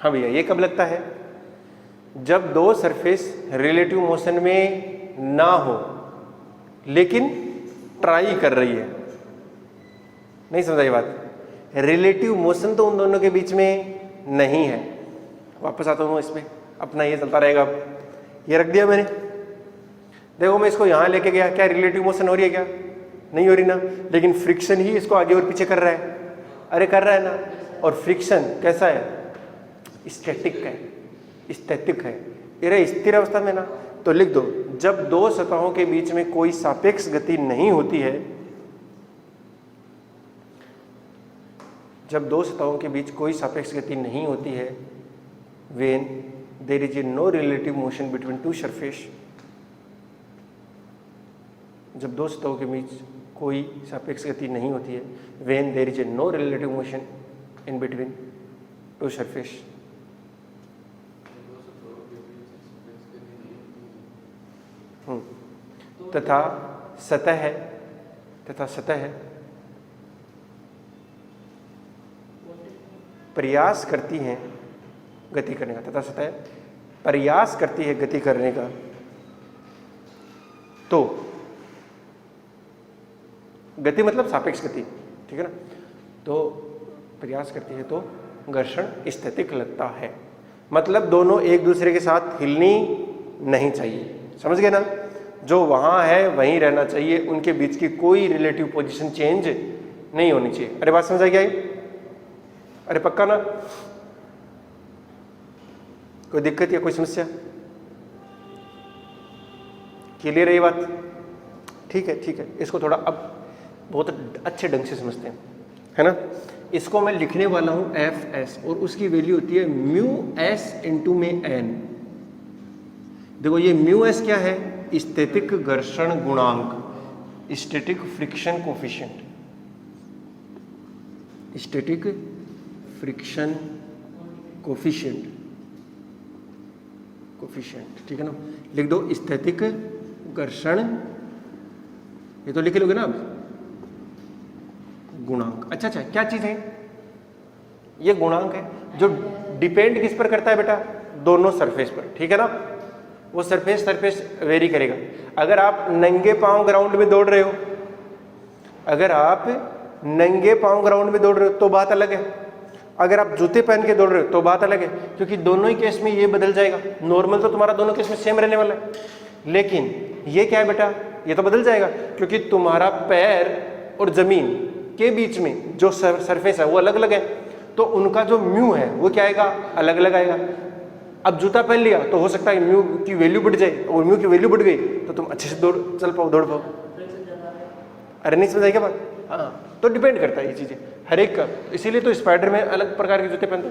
हाँ भैया, ये कब लगता है, जब दो सरफेस रिलेटिव मोशन में ना हो लेकिन ट्राई कर रही है। नहीं समझा ये बात, रिलेटिव मोशन तो उन दोनों के बीच में नहीं है। वापस आता हूँ इसमें, अपना ये चलता रहेगा। अब ये रख दिया मैंने, देखो मैं इसको यहाँ लेके गया, क्या रिलेटिव मोशन हो रही है, क्या नहीं हो रही ना, लेकिन फ्रिक्शन ही इसको आगे और पीछे कर रहा है। अरे कर रहा है ना। और फ्रिक्शन कैसा है, स्टैटिक है, स्टैटिक है, ये स्थिर अवस्था में ना। तो लिख दो, जब दो सतहों के बीच में कोई सापेक्ष गति नहीं होती है, जब दो सतहों के बीच कोई सापेक्ष गति नहीं होती है, when there is no relative motion between two surface, जब दो सतहों के बीच कोई सापेक्ष गति नहीं होती है, when there is no relative motion in between two surface, तथा सतह प्रयास करती हैं गति करने का, तथा सतह प्रयास करती है गति करने का, तो गति मतलब सापेक्ष गति, ठीक है ना। तो प्रयास करती है तो घर्षण स्टैटिक लगता है, मतलब दोनों एक दूसरे के साथ हिलनी नहीं चाहिए। समझ गए ना, जो वहां है वहीं रहना चाहिए, उनके बीच की कोई रिलेटिव पोजीशन चेंज नहीं होनी चाहिए। अरे बात समझ आ गई? अरे पक्का ना, कोई दिक्कत या कोई समस्या? क्लियर है ये बात? ठीक है, ठीक है। इसको थोड़ा अब बहुत अच्छे ढंग से समझते हैं, है ना। इसको मैं लिखने वाला हूं एफ एस, और उसकी वैल्यू होती है म्यू एस इंटू में एन। देखो ये म्यू एस क्या है, स्टैटिक घर्षण गुणांक, static friction coefficient, static friction coefficient, ठीक है ना। लिख दो स्टैटिक घर्षण, ये तो लिख लोगे ना अब, गुणांक। अच्छा, क्या चीज है ये? गुणांक है जो डिपेंड किस पर करता है बेटा, दोनों सरफेस पर, ठीक है ना। वो सरफेस वेरी करेगा। अगर आप नंगे पांव ग्राउंड में दौड़ रहे हो, अगर आप नंगे पांव ग्राउंड में दौड़ रहे हो तो बात अलग है, अगर आप जूते पहन के दौड़ रहे हो तो बात अलग है, क्योंकि दोनों ही केस में ये बदल जाएगा। नॉर्मल तो तुम्हारा दोनों केस में सेम रहने वाला है, लेकिन ये क्या है बेटा, ये तो बदल जाएगा, क्योंकि तुम्हारा पैर और जमीन के बीच में जो सरफेस है वो अलग अलग है, तो उनका जो म्यू है वो क्या आएगा, अलग अलग आएगा। अब जूता पहन लिया तो हो सकता है म्यू की वैल्यू बढ़ जाए, और म्यू की वैल्यू बढ़ गई तो तुम अच्छे से दौड़ पाओ। अरे नहीं समझ आई क्या बात? हाँ, तो डिपेंड करता है ये चीजें हर एक का। इसीलिए तो स्पाइडर में अलग प्रकार के जूते पहनते,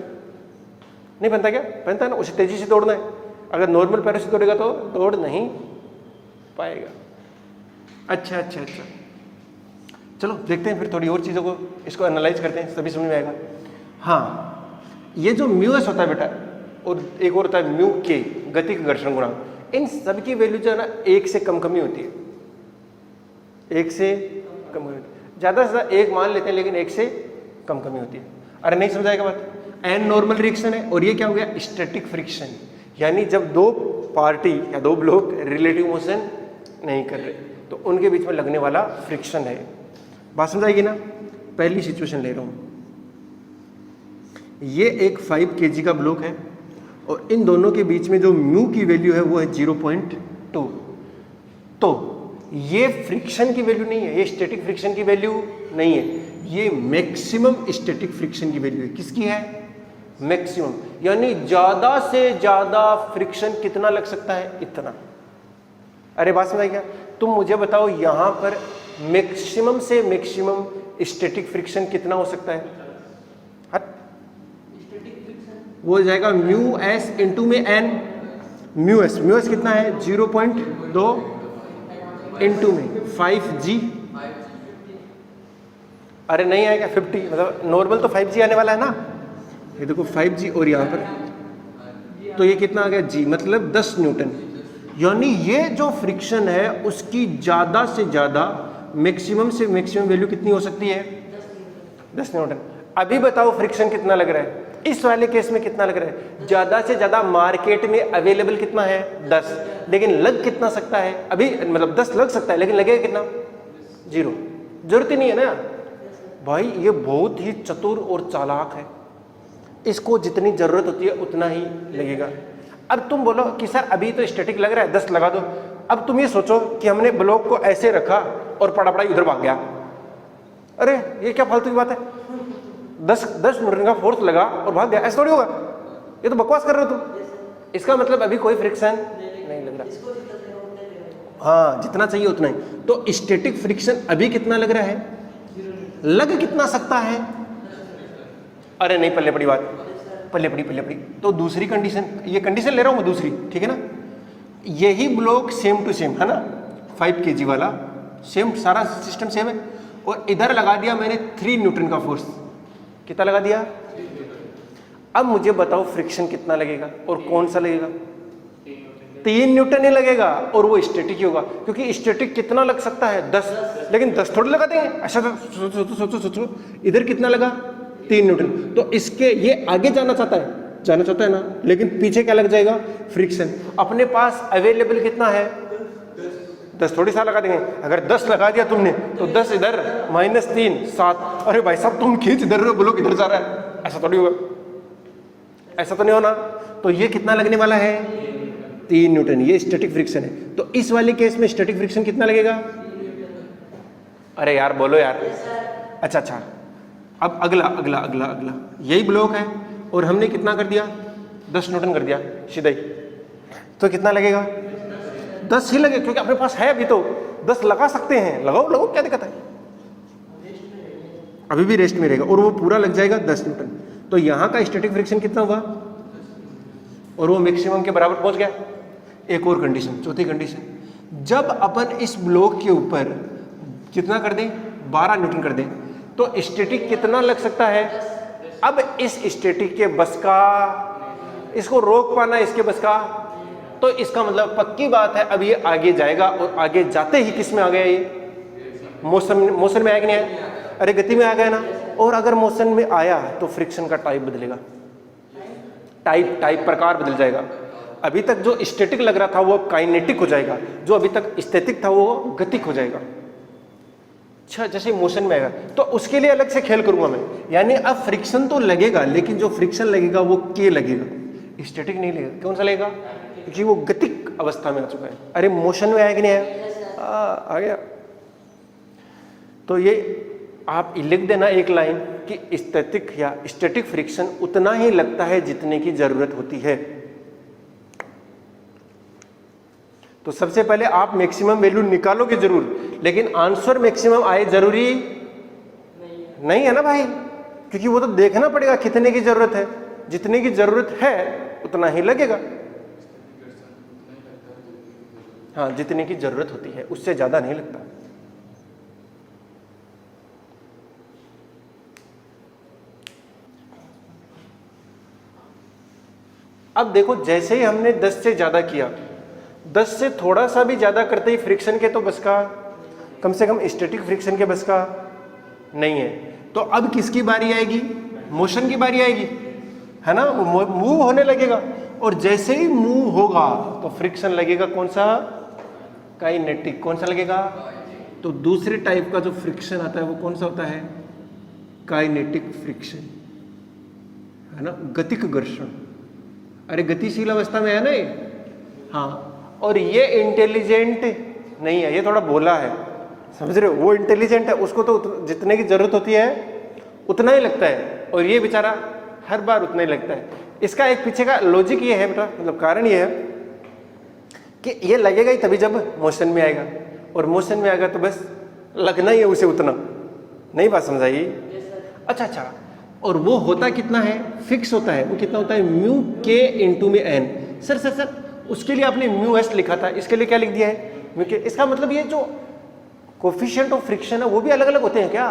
नहीं पहनता क्या? पहनता है ना, उसे तेजी से दौड़ना है। अगर नॉर्मल पैरों से दौड़ेगा तो दौड़ नहीं पाएगा। अच्छा, चलो देखते हैं फिर थोड़ी और चीज़ों को, इसको एनालाइज करते हैं, तभी समझ में आएगा। हाँ, ये जो म्यू एस होता है बेटा, और एक और होता है म्यू के, गतिक घर्षण गुणांक, इन सब की वैल्यू जो है ना 1 से कम कमी होती है, 1 से कम होती है। ज़्यादा से ज़्यादा 1 मान लेते हैं, लेकिन 1 से कम कमी होती है। अरे नहीं समझाएगा बात? एन नॉर्मल रिएक्शन है, और ये क्या हो गया, स्टैटिक फ्रिक्शन, यानी जब दो पार्टी या दो ब्लॉक रिलेटिव मोशन नहीं कर रहे तो उनके बीच में लगने वाला फ्रिक्शन है। बात समझ आएगी ना? पहली सिचुएशन ले रहा हूं, ये एक 5 kg का ब्लॉक है, और इन दोनों के बीच में जो म्यू की वैल्यू है वो है 0.2। तो ये फ्रिक्शन की वैल्यू नहीं है, ये स्टैटिक फ्रिक्शन की वैल्यू नहीं है, ये मैक्सिमम स्टैटिक फ्रिक्शन की वैल्यू है। किसकी है? मैक्सिमम, यानी ज्यादा से ज्यादा फ्रिक्शन कितना लग सकता है, इतना। अरे बात समझ आई क्या? तुम मुझे बताओ यहाँ पर मैक्सिमम से मैक्सिमम स्टैटिक फ्रिक्शन कितना हो सकता है? वो हो जाएगा म्यू एस इंटू में एन। म्यू एस कितना है? 0.2 इंटू में 5G। अरे नहीं आएगा 50, मतलब नॉर्मल तो 5G आने वाला है ना, ये देखो 5G और यहाँ पर तो ये कितना आ गया G, मतलब 10 न्यूटन। यानी ये जो फ्रिक्शन है उसकी ज़्यादा से ज़्यादा मैक्सिमम से मैक्सिमम वैल्यू कितनी हो सकती है? 10 न्यूटन। अभी बताओ फ्रिक्शन कितना लग रहा है? इस वाले केस में कितना लग रहा है? ज़्यादा से ज़्यादा मार्केट में अवेलेबल कितना है? 10। लेकिन लग कितना सकता है अभी? मतलब 10 लग सकता है, लेकिन लगेगा कितना? 0। जरूरत ही नहीं है ना भाई, ये बहुत ही चतुर और चालाक है, इसको जितनी ज़रूरत होती है उतना ही लगेगा। अब तुम बोलो कि सर अभी तो स्टैटिक लग रहा है, 10 लगा दो। अब तुम ये सोचो कि हमने ब्लॉक को ऐसे रखा और पड़ा उधर भाग गया, अरे ये क्या फालतू की बात है? 10 न्यूटन का फोर्स लगा और भाग गया, ऐसा थोड़ी होगा, ये तो बकवास कर रहे हो तुम। इसका मतलब अभी कोई फ्रिक्शन नहीं लग रहा। हाँ, जितना चाहिए उतना ही। तो स्टैटिक फ्रिक्शन अभी कितना लग रहा है? लग कितना सकता है? अरे नहीं, पल्ले पड़ी बात, पल्ले पड़ी। तो दूसरी कंडीशन, ये कंडीशन ले रहा हूं मैं दूसरी, ठीक है ना। यही ब्लॉक सेम टू सेम है ना, 5 kg वाला, सेम सारा सिस्टम सेम है, और इधर लगा दिया मैंने 3 न्यूटन का फोर्स। कितना लगा दिया? अब मुझे बताओ फ्रिक्शन कितना लगेगा और कौन सा लगेगा? 3 न्यूटन ही लगेगा, और वो स्टैटिक ही होगा, क्योंकि स्टैटिक कितना लग सकता है? 10। लेकिन 10 थोड़ी लगा देंगे, अच्छा सोचो इधर कितना लगा? 3 न्यूटन। तो इसके ये आगे जाना चाहता है ना, लेकिन पीछे क्या लग जाएगा? फ्रिक्शन। अपने पास अवेलेबल कितना है? 10 थोड़ी सा लगा देंगे। अगर 10 लगा दिया तुमने तो 10 इधर -3 7। अरे भाई साहब तुम खींच इधर, ब्लॉक इधर जा रहा है, ऐसा थोड़ी होगा, ऐसा तो नहीं होना। तो ये कितना लगने वाला है? 3 न्यूटन। ये स्टैटिक फ्रिक्शन है। तो इस वाले केस में स्टैटिक फ्रिक्शन कितना लगेगा? अरे यार बोलो यार। अच्छा, अब अगला यही ब्लॉक है और हमने कितना कर दिया? 10 न्यूटन कर दिया सीधा ही, तो कितना लगेगा? 10 ही लगे, क्योंकि अपने पास है अभी तो 10 लगा सकते हैं। लगाओ, क्या दिक्कत है? अभी भी रेस्ट में रहेगा और वो पूरा लग जाएगा 10 न्यूटन। तो यहाँ का स्टैटिक फ्रिक्शन कितना हुआ? और वो मैक्सिमम के बराबर पहुंच गया। एक और कंडीशन, चौथी कंडीशन, जब अपन इस ब्लॉक के ऊपर कितना कर दें? 12 न्यूटन कर दें, तो स्टैटिक कितना लग सकता है? अब इस स्टैटिक के बस का, इसको रोक पाना इसके बस का, तो इसका मतलब पक्की बात है अब ये आगे जाएगा, और आगे जाते ही किस में आ गया? ये मोशन में आया कि नहीं आया? अरे गति में आ गया ना। और अगर मोशन में आया तो फ्रिक्शन का टाइप बदलेगा, टाइप प्रकार बदल जाएगा। अभी तक जो स्टैटिक लग रहा था वो काइनेटिक हो जाएगा, जो अभी तक स्टैटिक था वो गतिक हो जाएगा। अच्छा, जैसे मोशन में आएगा तो उसके लिए अलग से खेल करूंगा मैं। यानी अब फ्रिक्शन तो लगेगा, लेकिन जो फ्रिक्शन लगेगा वो के लगेगा, स्टैटिक नहीं लगेगा। कौन सा लगेगा? क्योंकि वो गतिक अवस्था में आ चुका है। अरे मोशन में आया कि नहीं आया? आ गया। तो ये आप लिख देना एक लाइन कि स्टैटिक या स्टैटिक फ्रिक्शन उतना ही लगता है जितने की जरूरत होती है। तो सबसे पहले आप मैक्सिमम वैल्यू निकालोगे जरूर, लेकिन आंसर मैक्सिमम आए जरूरी नहीं है ना भाई, क्योंकि वो तो देखना पड़ेगा कितने की जरूरत है। जितने की जरूरत है उतना ही लगेगा। हाँ, जितने की जरूरत होती है उससे ज्यादा नहीं लगता। अब देखो, जैसे ही हमने 10 से ज्यादा किया, 10 से थोड़ा सा भी ज्यादा करते ही फ्रिक्शन के तो बस का, कम से कम स्टैटिक फ्रिक्शन के बस का नहीं है। तो अब किसकी बारी आएगी? मोशन की बारी आएगी, है ना। वो मूव होने लगेगा, और जैसे ही मूव होगा तो फ्रिक्शन लगेगा। कौन सा? काइनेटिक। कौन सा लगेगा? तो दूसरे टाइप का जो फ्रिक्शन आता है वो कौन सा होता है? काइनेटिक फ्रिक्शन, है ना, गतिक घर्षण। अरे गतिशील अवस्था में है ना ये। हाँ, और ये इंटेलिजेंट नहीं है, ये थोड़ा भोला है, समझ रहे हो। वो इंटेलिजेंट है, उसको तो जितने की जरूरत होती है उतना ही लगता है, और ये बेचारा हर बार उतना ही लगता है। इसका एक पीछे का लॉजिक ये है बेटा, मतलब कारण ये है कि ये लगेगा ही तभी जब मोशन में आएगा, और मोशन में आएगा तो बस लगना ही है उसे उतना। नहीं बात समझाई? अच्छा, और वो होता कितना है? फिक्स होता है। वो कितना होता है? म्यू के इंटू में एन। सर उसके लिए आपने म्यू एस लिखा था, इसके लिए क्या लिख दिया है? म्यू के। इसका मतलब ये जो कोफिशिएंट ऑफ फ्रिक्शन है वो भी अलग अलग होते हैं क्या?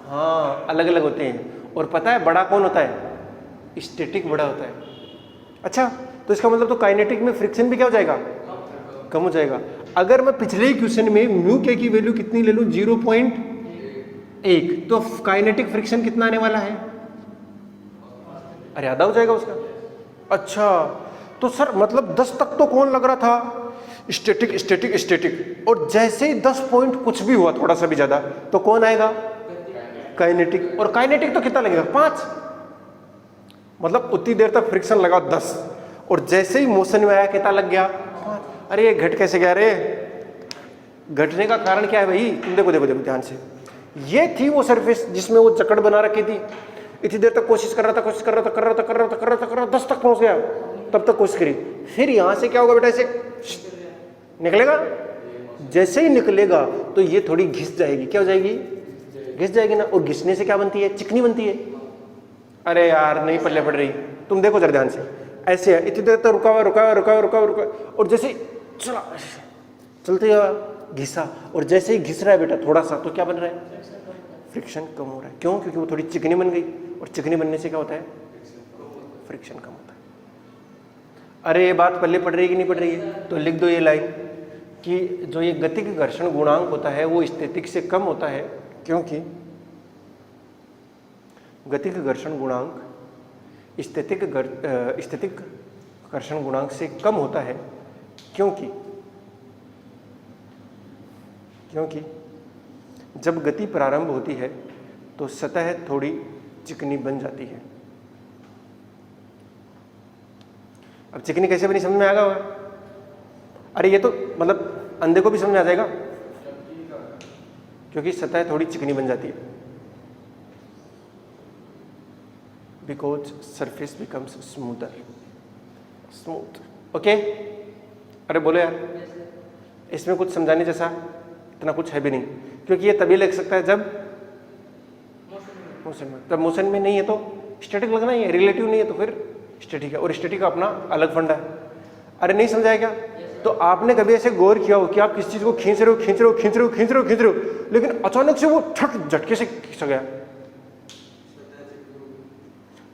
हाँ, अलग अलग होते हैं। और पता है बड़ा कौन होता है? स्टैटिक बड़ा होता है। अच्छा, तो इसका मतलब तो काइनेटिक में फ्रिक्शन भी क्या हो जाएगा? कम हो जाएगा। अगर मैं पिछले ही क्वेश्चन में म्यू के की वैल्यू कितनी ले लूं? 0.1, तो काइनेटिक फ्रिक्शन कितना आने वाला है? अरे आधा हो जाएगा उसका। अच्छा, तो सर मतलब 10 तक तो कौन लग रहा था? स्टैटिक, और जैसे ही 10 पॉइंट कुछ भी हुआ थोड़ा सा भी ज्यादा तो कौन आएगा? काइनेटिक। और काइनेटिक तो कितना लगेगा? 5। मतलब उतनी देर तक फ्रिक्शन लगा 10, और जैसे ही मोशन में आया कितना लग गया? 5। अरे ये घट कैसे गया रे? घटने का कारण क्या है भाई? तुम देखो ध्यान से। ये थी वो सरफेस जिसमें वो जकड़ बना रखी थी। इतनी देर तक कोशिश कर रहा था, 10 तक पहुंच गया, तब तक कोशिश करी। फिर यहां से क्या होगा बेटा? ऐसे निकलेगा। जैसे ही निकलेगा तो ये थोड़ी घिस जाएगी। क्या हो जाएगी? घिस जाएगी ना। और घिसने से क्या बनती है? चिकनी बनती है। अरे यार नहीं पल्ले पड़ रही। तुम देखो जरा ध्यान से। ऐसे है, इतनी देर तक रुका हुआ, और जैसे चला चलते हुआ घिसा, और जैसे ही घिस रहा है बेटा थोड़ा सा, तो क्या बन रहा है? फ्रिक्शन कम हो रहा है। क्यों? क्योंकि वो थोड़ी चिकनी बन गई, और चिकनी बनने से क्या होता है? फ्रिक्शन कम होता है। अरे ये बात पल्ले पड़ रही है कि नहीं पड़ रही है? तो लिख दो ये लाइन कि जो ये गतिक घर्षण गुणांक होता है वो स्थितिक से कम होता है, क्योंकि गतिक घर्षण गुणांक स्थितिक घर्षण गुणांक से कम होता है, क्योंकि जब गति प्रारंभ होती है तो सतह थोड़ी चिकनी बन जाती है। अब चिकनी कैसे बनी समझ में आएगा? अरे ये तो मतलब अंधे को भी समझ में आ जाएगा, क्योंकि सतह थोड़ी चिकनी बन जाती है। Because surface becomes smooth. Okay? अरे बोलो यार, इसमें कुछ समझाने जैसा इतना कुछ है भी नहीं, क्योंकि ये तभी लग सकता है जब मोशन में। तब मोशन में नहीं है तो स्टैटिक लगना ही है, रिलेटिव नहीं है तो फिर स्टैटिक है, और स्टैटिक का अपना अलग फंडा है। अरे नहीं समझाया क्या? तो आपने कभी ऐसे गौर किया हो कि आप किसी चीज को खींच रहे हो, लेकिन अचानक से वो ठट झटके से खींच गया?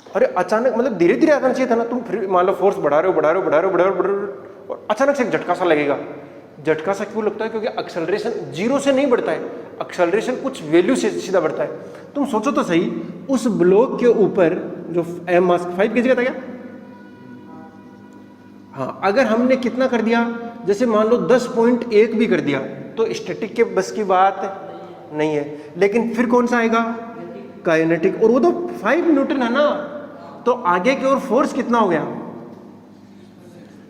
अरे अचानक मतलब धीरे धीरे आना चाहिए था ना। तुम मान लो फोर्स बढ़ा रहे हो, और अचानक से एक झटका सा लगेगा। झटका सा क्यों लगता है? क्योंकि एक्सेलरेशन 0 से नहीं बढ़ता है, एक्सेलरेशन कुछ वैल्यू से सीधा बढ़ता है। तुम सोचो तो सही, उस ब्लॉक के ऊपर जो एम मास 5 kg का था क्या? हाँ, अगर हमने कितना कर दिया, जैसे मान लो 10.1 भी कर दिया, तो स्टैटिक के बस की बात नहीं है। लेकिन फिर कौन सा आएगा? काइनेटिक। और वो तो 5 न्यूटन है ना, तो आगे की ओर फोर्स कितना हो गया?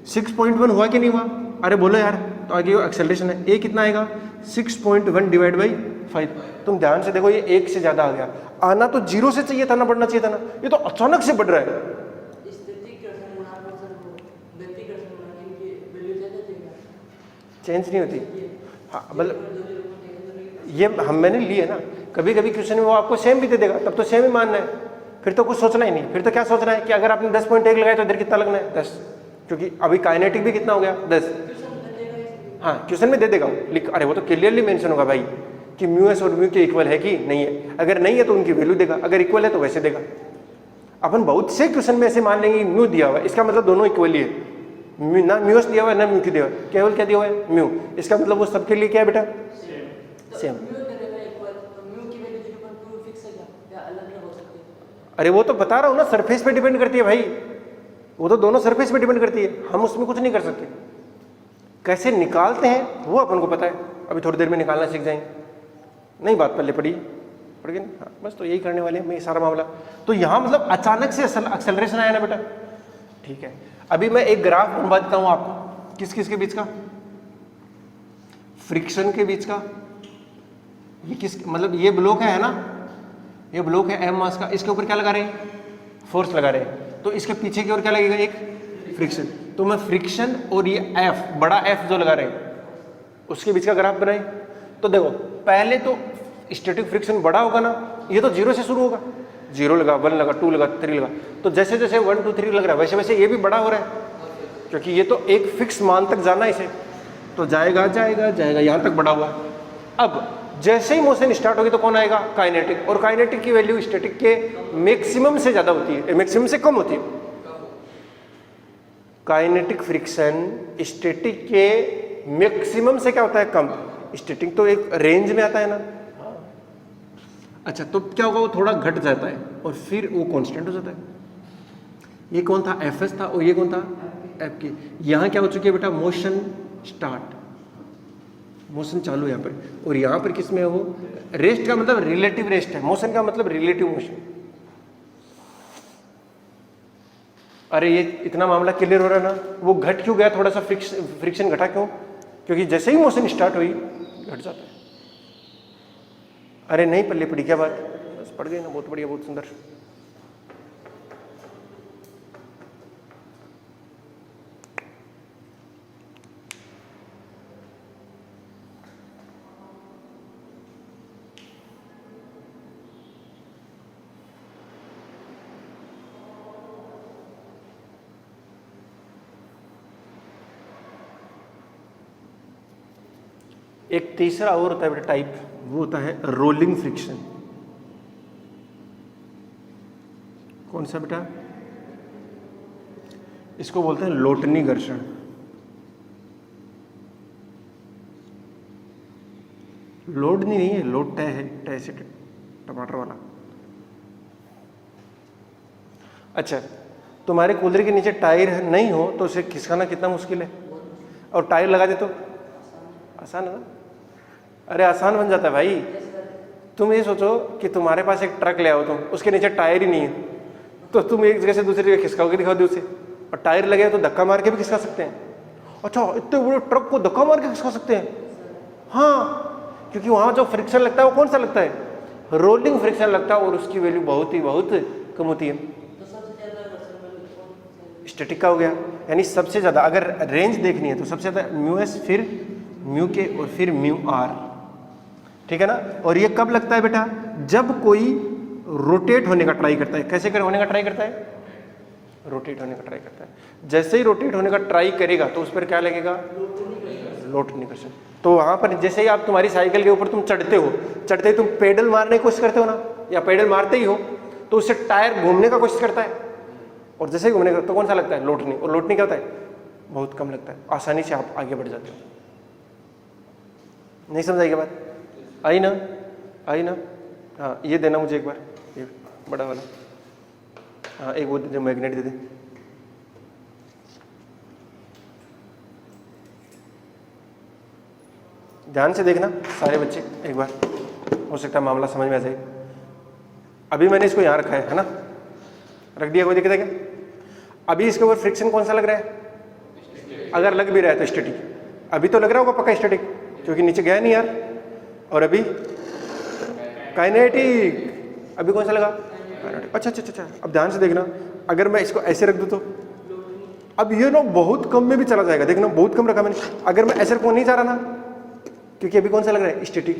6.1 हुआ कि नहीं हुआ? अरे बोलो यार। तो आगे एक्सेलरेशन है, ए कितना आएगा? 6.1 डिवाइड बाई 5। तुम ध्यान से देखो, ये 1 से ज्यादा आ गया। आना तो 0 से चाहिए था ना, बढ़ना चाहिए था ना, ये तो अचानक से बढ़ रहा है। चेंज नहीं होती। हाँ मतलब ये मैंने ली है ना, कभी कभी क्वेश्चन में वो आपको सेम भी दे देगा, तब तो सेम ही मानना है, फिर तो कुछ सोचना ही नहीं। फिर तो क्या सोचना है कि अगर आपने 10.1 लगाया तो इधर कितना लगना है? 10, क्योंकि अभी काइनेटिक भी कितना हो गया? 10। हाँ क्वेश्चन में दे देगा लिख। अरे वो तो क्लियरली मेंशन होगा भाई कि म्यू एस और म्यू के इक्वल है कि नहीं है। अगर नहीं है तो उनकी वैल्यू देगा, अगर इक्वल है तो वैसे देगा। अपन बहुत से क्वेश्चन में ऐसे मान लेंगे म्यू दिया हुआ है, इसका मतलब दोनों इक्वली है। ना म्यू एस दिया हुआ है ना म्यू क्यू दिया हुआ है, केवल क्या दिया हुआ है? म्यू। इसका मतलब वो सबके लिए क्या है बेटा? सेम। अरे वो तो बता रहा हूँ ना, सरफेस पे डिपेंड करती है भाई, वो तो दोनों सरफेस पे डिपेंड करती है, हम उसमें कुछ नहीं कर सकते। कैसे निकालते हैं वो अपन को पता है, अभी थोड़ी देर में निकालना सीख जाएंगे। नहीं बात पल्ले पड़ी गई। हाँ बस तो यही करने वाले हैं, मैं सारा मामला। तो यहाँ मतलब अचानक से एक्सेलरेशन आया ना बेटा, ठीक है। अभी मैं एक ग्राफ बनवा देता हूँ आपको, किस किस के बीच का? फ्रिक्शन के बीच का। ये किस मतलब ये ब्लॉक है ना, ये ब्लॉक है एम मास का, इसके ऊपर क्या लगा रहे हैं? फोर्स लगा रहे हैं। तो इसके पीछे की ओर क्या लगेगा? एक फ्रिक्शन। तो मैं फ्रिक्शन और ये एफ, बड़ा एफ जो लगा रहे हैं, उसके बीच का ग्राफ बनाए। तो देखो पहले तो स्टैटिक फ्रिक्शन बड़ा होगा ना, ये तो 0 से शुरू होगा, 0 लगा, 1 लगा, 2 लगा, 3 लगा, तो जैसे जैसे 1 2 3 लग रहा है वैसे वैसे ये भी बड़ा हो रहा है, क्योंकि ये तो एक फिक्स मान तक जाना है इसे, तो जाएगा जाएगा जाएगा यहाँ तक बड़ा हुआ। अब जैसे ही मोशन स्टार्ट होगी तो कौन आएगा, काइनेटिक, और काइनेटिक की वैल्यू स्टैटिक के मैक्सिमम से ज्यादा होती है, मैक्सिमम से कम होती है। काइनेटिक फ्रिक्शन स्टैटिक के मैक्सिमम से क्या होता है, कम। स्टैटिक तो एक रेंज में आता है ना। अच्छा, तो क्या होगा, वो थोड़ा घट जाता है और फिर वो कांस्टेंट हो जाता है। ये कौन था, Fs था, और ये कौन था, Fk। यहाँ क्या हो चुकी है बेटा, मोशन स्टार्ट, मोशन चालू यहाँ पर, और यहाँ पर किस में है वो, रेस्ट का मतलब रिलेटिव रेस्ट है, मोशन का मतलब रिलेटिव मोशन। अरे ये इतना मामला क्लियर हो रहा है ना, वो घट क्यों गया, थोड़ा सा फ्रिक्शन घटा क्यों, क्योंकि जैसे ही मोशन स्टार्ट हुई घट जाता है। अरे नहीं पल्ले पड़ी क्या बात, बस पड़ गई ना, बहुत बढ़िया, बहुत सुंदर। एक तीसरा और होता है बेटा टाइप, वो होता है रोलिंग फ्रिक्शन। कौन सा बेटा, इसको बोलते हैं लोटनी घर्षण। लोडनी नहीं है, लोट टय है, टय से टमाटर वाला। अच्छा, तुम्हारे कूलर के नीचे टायर नहीं हो तो उसे खिसकाना कितना मुश्किल है, और टायर लगा दे तो आसान है ना। अरे आसान बन जाता है भाई। तुम ये सोचो कि तुम्हारे पास एक ट्रक ले आओ तुम, उसके नीचे टायर ही नहीं है, तो तुम एक जगह से दूसरी जगह खिसकाओगे, दिखाओ दे उसे, और टायर लगे तो धक्का मार के भी खिसका सकते हैं। अच्छा, इतने बड़े ट्रक को धक्का मार के खिसका सकते हैं? हाँ, क्योंकि वहां जो फ्रिक्शन लगता है वो कौन सा लगता है, रोलिंग फ्रिक्शन लगता है, और उसकी वैल्यू बहुत ही बहुत कम होती है। स्टैटिक का हो गया, यानी सबसे ज्यादा अगर रेंज देखनी है तो सबसे ज्यादा μs, फिर μk और फिर μr, ठीक है ना। और ये कब लगता है बेटा, जब कोई रोटेट होने का ट्राई करता है। कैसे होने का ट्राई करता है, रोटेट होने का ट्राई करता है। जैसे ही रोटेट होने का ट्राई करेगा तो उस पर क्या लगेगा, लोटनी घर्षण। तो वहां पर जैसे ही आप, तुम्हारी साइकिल के ऊपर तुम चढ़ते हो, चढ़ते ही तुम पेडल मारने की कोशिश करते हो ना, या पेडल मारते ही हो तो उससे टायर घूमने का कोशिश करता है, और जैसे ही घूमने का तो कौन सा लगता है, लोटनी। और लोटनी क्या होता है, बहुत कम लगता है, आसानी से आप आगे बढ़ जाते हो। नहीं समझ आएगी बात, आई ना, आई ना। हाँ, ये देना मुझे एक बार, ये बड़ा वाला, हाँ एक वो दे दे, मैग्नेट दे दे। ध्यान से देखना सारे बच्चे, एक बार हो सकता है मामला समझ में आ जाए। अभी मैंने इसको यहाँ रखा है ना, रख दिया, कोई दिक्कत है क्या? अभी इसके ऊपर फ्रिक्शन कौन सा लग रहा है, अगर लग भी रहा है तो स्टैटिक। अभी तो लग रहा होगा पक्का स्टैटिक, क्योंकि नीचे गया नहीं यार। और अभी काइनेटिक, अभी कौन सा लगा, काइनेटिक। अच्छा अच्छा अच्छा, अब ध्यान से देखना, अगर मैं इसको ऐसे रख दूं तो अब ये ना बहुत कम में भी चला जाएगा, देखना बहुत कम रखा मैंने। अगर मैं ऐसे को नहीं जा रहा ना, क्योंकि अभी कौन सा लग रहा है, स्टैटिक।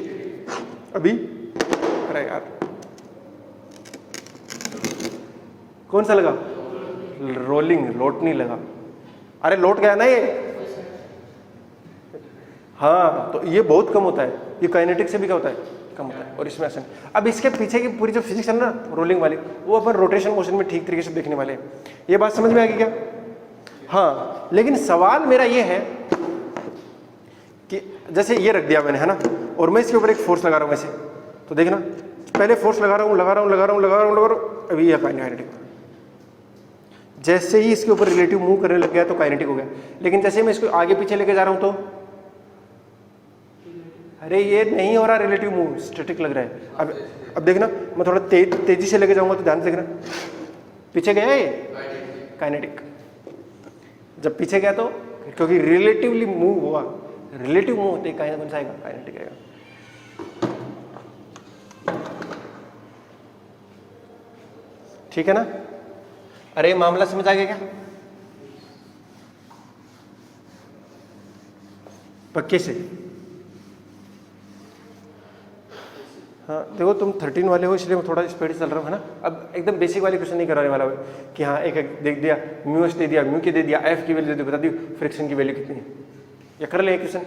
अभी अरे यार कौन सा लगा, रोलिंग, लोट नहीं लगा। अरे लोट गया ना ये, हाँ, तो ये बहुत कम होता है, ये काइनेटिक से भी क्या होता है, कम होता है। और इसमें ऐसा, अब इसके पीछे की पूरी जो फिजिक्स है ना रोलिंग वाली, वो अपन रोटेशन मोशन में ठीक तरीके से देखने वाले हैं। ये बात समझ में आ गई क्या? हाँ, लेकिन सवाल मेरा ये है कि जैसे ये रख दिया मैंने, है ना, और मैं इसके ऊपर एक फोर्स लगा रहा हूँ ऐसे, तो देखना पहले फोर्स लगा रहा हूँ, अभी ये काइनेटिक। जैसे ही इसके ऊपर रिलेटिव मूव करने लग गया तो काइनेटिक हो गया। लेकिन जैसे मैं इसको आगे पीछे लेके जा रहा हूं तो अरे ये नहीं हो रहा रिलेटिव मूव, स्टैटिक लग रहा है। अब देखना, मैं थोड़ा तेजी से लेके जाऊंगा तो ध्यान से देखना, पीछे गया ये काइनेटिक। जब पीछे गया तो क्योंकि रिलेटिवली मूव हुआ, रिलेटिव मूव होते कौन सा आएगा, काइनेटिक आएगा। ठीक है ना? अरे मामला समझ आ गया क्या? पक्के से हाँ देखो तुम 13 वाले हो इसलिए मैं थोड़ा स्पीड से चल रहा हूँ, है ना। अब एकदम बेसिक वाले क्वेश्चन नहीं कराने वाला हूँ कि हाँ एक देख दिया म्यू एस दे दिया, म्यू के दे दिया, एफ की वैल्यू दे दी, बता दी फ्रिक्शन की वैल्यू कितनी है, या कर ले क्वेश्चन,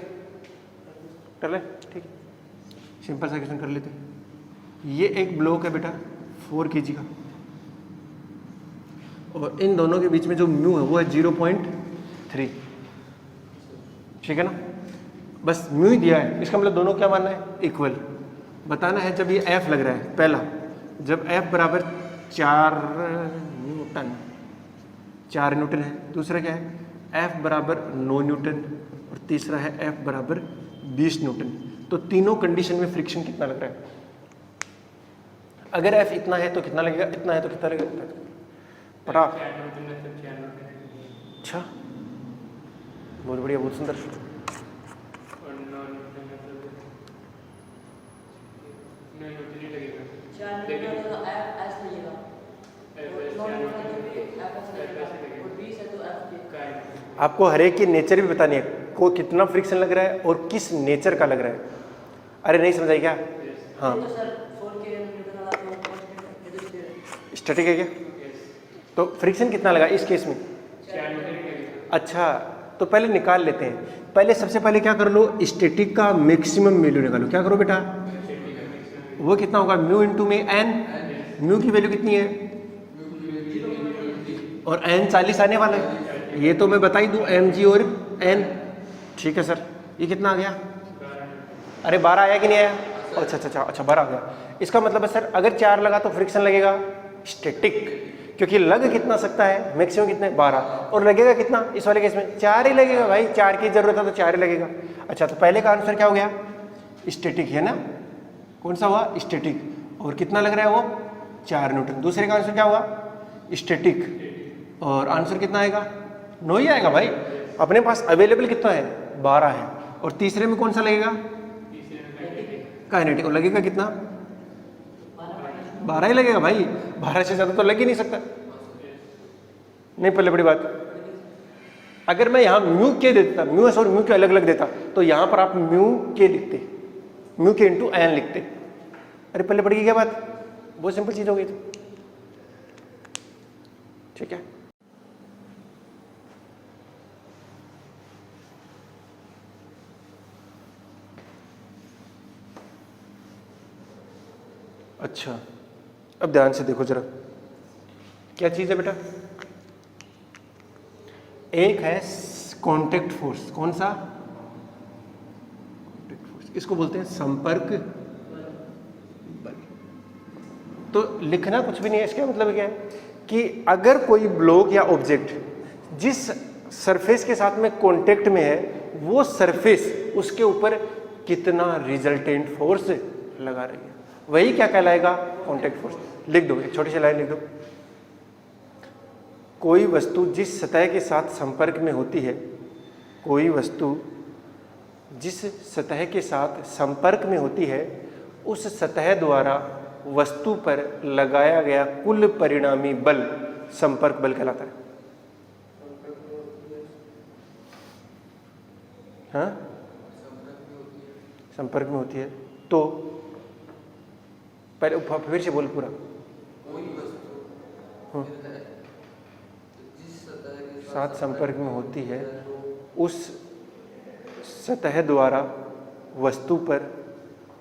कर ले, ठीक है, सिंपल सा क्वेश्चन कर लेते हैं। ये एक ब्लॉक है बेटा 4 kg का, और इन दोनों के बीच में जो म्यू है वो है 0.3, ठीक है ना। बस म्यू ही दिया है, इसका मतलब दोनों क्या मानना है, इक्वल। बताना है जब ये एफ लग रहा है, पहला जब एफ बराबर 4 न्यूटन है, दूसरा क्या है एफ बराबर 9 न्यूटन, और तीसरा है एफ बराबर 20 न्यूटन। तो तीनों कंडीशन में फ्रिक्शन कितना लग रहा है, अगर एफ इतना है तो कितना लगेगा, इतना है तो कितना लगेगा, पता। अच्छा बहुत बढ़िया, बहुत सुंदर। आपको हर एक की नेचर भी बतानी है, को कितना फ्रिक्शन लग रहा है और किस नेचर का लग रहा है। अरे नहीं समझ आई क्या? हाँ स्टैटिक है क्या? तो फ्रिक्शन कितना लगा इस केस में? अच्छा तो पहले निकाल लेते हैं। पहले सबसे पहले क्या कर लो, स्टैटिक का मैक्सिमम वैल्यू निकालो। क्या करो बेटा, वो कितना होगा, म्यू इंटू में एन। म्यू की वैल्यू कितनी है, और एन 40 आने वाला है, ये तो मैं बता ही दूं, एम जी और एन। ठीक है सर, ये कितना आ गया, अरे 12 आया कि नहीं आया? अच्छा अच्छा अच्छा अच्छा 12 आ गया। इसका मतलब है सर अगर 4 लगा तो फ्रिक्शन लगेगा स्टैटिक, क्योंकि लग कितना सकता है, मैक्सिमम कितने 12, और लगेगा कितना इस वाले केस में 4 ही लगेगा भाई, 4 की जरूरत है तो 4 ही लगेगा। अच्छा तो पहले का आंसर क्या हो गया, स्टैटिक है ना, कौन सा हुआ स्टैटिक, और कितना लग रहा है वो 4 न्यूटन। दूसरे का आंसर क्या हुआ स्टैटिक, और आंसर कितना आएगा 9 ही आएगा भाई, अपने पास अवेलेबल कितना है 12 है। और तीसरे में कौन सा लगेगा काइनेटिक, और लगेगा कितना 12 ही लगेगा भाई, 12 से ज्यादा तो लग ही नहीं सकता। नहीं पहले बड़ी बात, अगर मैं यहाँ म्यू के देता, म्यू एस और म्यू के अलग अलग देता, तो यहाँ पर आप म्यू के लिखते, म्यू के इंटू एन लिखते। अरे पहले पड़ी क्या बात, बहुत सिंपल चीज हो गई थी। ठीक है, अच्छा अब ध्यान से देखो जरा, क्या चीज है बेटा, एक है कांटेक्ट फोर्स, कौन सा कांटेक्ट फोर्स, इसको बोलते हैं संपर्क बल। तो लिखना कुछ भी नहीं है, इसका मतलब क्या है कि अगर कोई ब्लॉक या ऑब्जेक्ट जिस सरफेस के साथ में कांटेक्ट में है, वो सरफेस उसके ऊपर कितना रिजल्टेंट फोर्स लगा रही है, वही क्या कहलाएगा कांटेक्ट फोर्स। लिख दो, एक छोटी सी लाइन लिख दो, कोई वस्तु जिस सतह के साथ संपर्क में होती है, कोई वस्तु जिस सतह के साथ संपर्क में होती है, उस सतह द्वारा वस्तु पर लगाया गया कुल परिणामी बल संपर्क बल कहलाता है। हाँ संपर्क में होती है, तो पहले फिर से बोल पूरा, साथ संपर्क में होती है, उस सतह द्वारा वस्तु पर,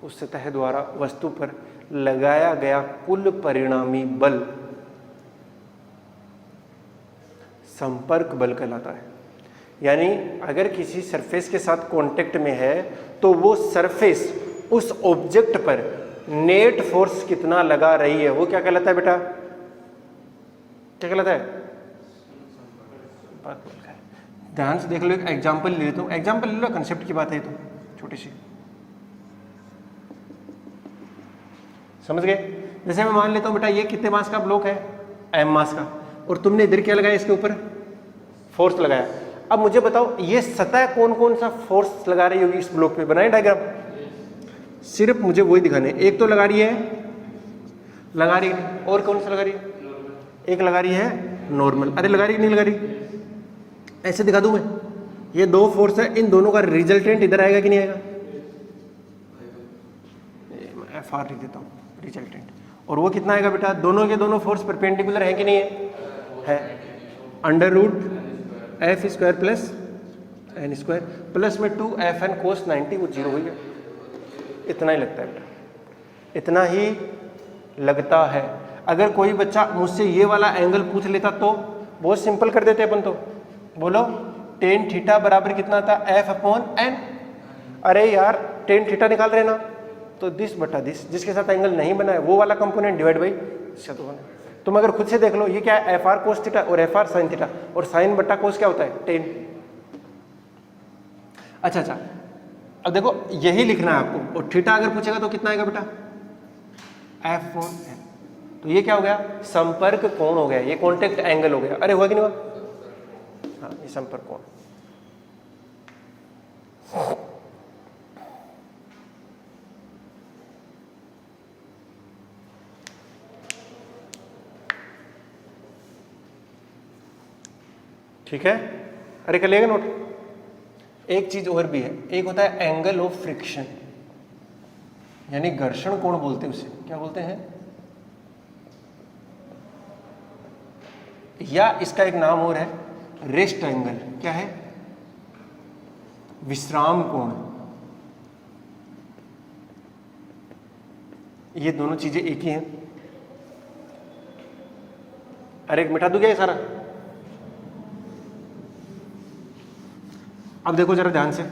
उस सतह द्वारा वस्तु पर लगाया गया कुल परिणामी बल संपर्क बल कहलाता है। यानी अगर किसी सरफेस के साथ कांटेक्ट में है, तो वो सरफेस उस ऑब्जेक्ट पर नेट फोर्स कितना लगा रही है, वो क्या कहलाता है बेटा, क्या कहलाता है, संपर्क बल का है। ध्यान से देख लो, एक एग्जांपल ले लेता हूं, एग्जांपल ले लो, कंसेप्ट की बात है, तो छोटी सी समझ गए। जैसे मैं मान लेता हूं बेटा ये कितने मास का ब्लॉक है, m मास का, और तुमने इधर क्या लगाया, इसके ऊपर फोर्स लगाया। अब मुझे बताओ ये सतह कौन कौन सा फोर्स लगा रही होगी इस ब्लॉक पे, बनाए डायग्राम, सिर्फ मुझे वही दिखाने। एक तो लगा रही है, लगा रही है, और कौन सा लगा रही है, एक लगा रही है नॉर्मल। अरे लगा रही नहीं लगा रही, ऐसे दिखा दूं मैं, ये दो फोर्स है, इन दोनों का रिजल्टेंट इधर आएगा कि नहीं आएगा, एफ आर लिख देता हूँ रिजल्टेंट। और वो कितना आएगा बेटा, दोनों के दोनों फोर्स परपेंडिकुलर है कि नहीं है? Under root F square plus N square plus में 2 एफ एन कोस 90, वो 0 हो गया। इतना ही लगता है बेटा, इतना ही लगता है। अगर कोई बच्चा मुझसे ये वाला एंगल पूछ लेता तो बहुत सिंपल कर देते अपन तो, बोलो टेन थीटा बराबर कितना था, एफ अपॉन एन। अरे यार टेन थीटा निकाल रहे ना, तो दिस बटा दिस, जिसके साथ एंगल नहीं बना है वो वाला कंपोनेंट डिवाइड बाई शतकोण। तुम अगर खुद से देख लो, ये क्या है, एफ आर कोस थीटा और एफ आर साइन थीटा, और साइन बटा कोस क्या होता है, टेन। अच्छा, अब देखो यही लिखना है आपको, और थीटा अगर पूछेगा तो कितना आएगा बेटा, एफ अपॉन एन। तो ये क्या हो गया, संपर्क कोण हो गया, ये कॉन्टेक्ट एंगल हो गया। अरे हुआ कि नहीं हुआ? हाँ, ये संपर्क कोण। ठीक है, अरे कर लिएगा नोट। एक चीज और भी है, एक होता है एंगल ऑफ फ्रिक्शन, यानी घर्षण कोण बोलते हैं उसे, क्या बोलते हैं, या इसका एक नाम और है रेस्ट एंगल। क्या है, विश्राम कोण। ये दोनों चीजें एक ही हैं। अरे मिटा दूं क्या ये सारा? अब देखो जरा ध्यान से,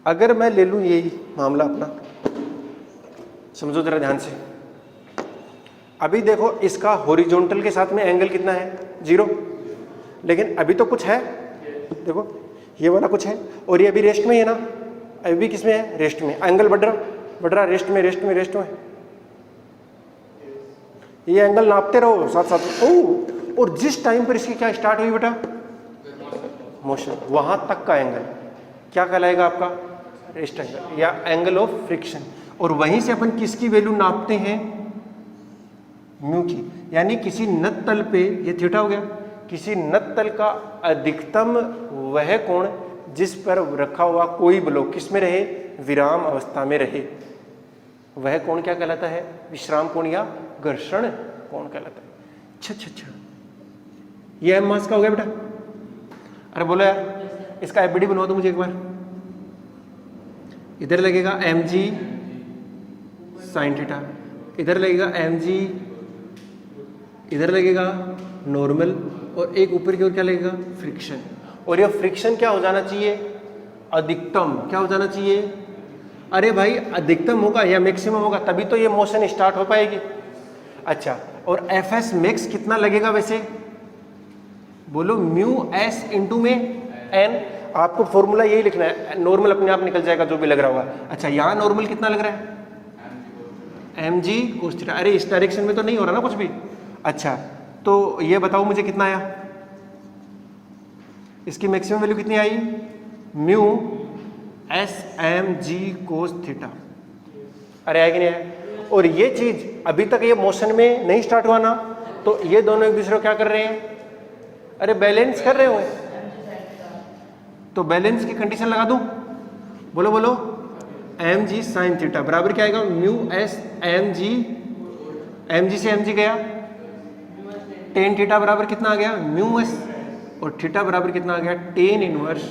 अगर मैं ले लूं यही मामला अपना, समझो जरा ध्यान से। अभी देखो इसका हॉरिजॉन्टल के साथ में एंगल कितना है, 0, लेकिन अभी तो कुछ है, देखो ये वाला कुछ है, और ये अभी रेस्ट में है ना, अभी भी किस में है, रेस्ट में। एंगल बढ़ रहा रेस्ट में, रेस्ट में, रेस्ट में। ये एंगल नापते रहो साथ साथ। ओह, और जिस टाइम पर इसकी क्या स्टार्ट हुई बेटा, मोशन, वहां तक का एंगल क्या कहलाएगा आपका, रेस्ट एंगल या एंगल ऑफ फ्रिक्शन। और वहीं से अपन किसकी वैल्यू नापते हैं, म्यू की। यानी किसी नत तल पे, ये थीटा हो गया, किसी नत तल का अधिकतम वह कोण जिस पर रखा हुआ कोई ब्लॉक किस में रहे, विराम अवस्था में रहे, वह कोण क्या कहलाता है, विश्राम कोण या घर्षण कोण कहलाता है। अच्छा, ये एम मास का हो गया बेटा। अरे बोलो यार, इसका एफबीडी बनवा दो मुझे एक बार। इधर लगेगा एम जी साइन थीटा, इधर लगेगा एम जी, इधर लगेगा नॉर्मल, और एक ऊपर की ओर क्या लगेगा, फ्रिक्शन। और ये फ्रिक्शन क्या हो जाना चाहिए, अधिकतम। क्या हो जाना चाहिए, अरे भाई अधिकतम होगा या मैक्सिमम होगा, तभी तो ये मोशन स्टार्ट हो पाएगी। अच्छा, और एफ एस मैक्स कितना लगेगा वैसे, बोलो म्यू एस इंटू में एन। आपको फॉर्मूला यही लिखना है, नॉर्मल अपने आप निकल जाएगा जो भी लग रहा होगा। अच्छा, यहाँ नॉर्मल कितना लग रहा है, एम जी कोस थीटा। अरे इस डायरेक्शन में तो नहीं हो रहा ना कुछ भी। अच्छा, तो ये बताओ मुझे कितना आया, इसकी मैक्सिमम वैल्यू कितनी आई, mu S M G cos theta. अरे आया कि नहीं आया? और ये चीज अभी तक ये मोशन में नहीं स्टार्ट हुआ ना, तो ये दोनों एक दूसरे को क्या कर रहे हैं, अरे बैलेंस कर रहे हो। तो बैलेंस की कंडीशन लगा दूं, बोलो एम जी साइन थीटा बराबर क्या आएगा, म्यू एस एम जी से एम जी गया, टेन थीटा बराबर कितना आ गया, म्यू एस, और थीटा बराबर कितना आ गया, टेन इनवर्स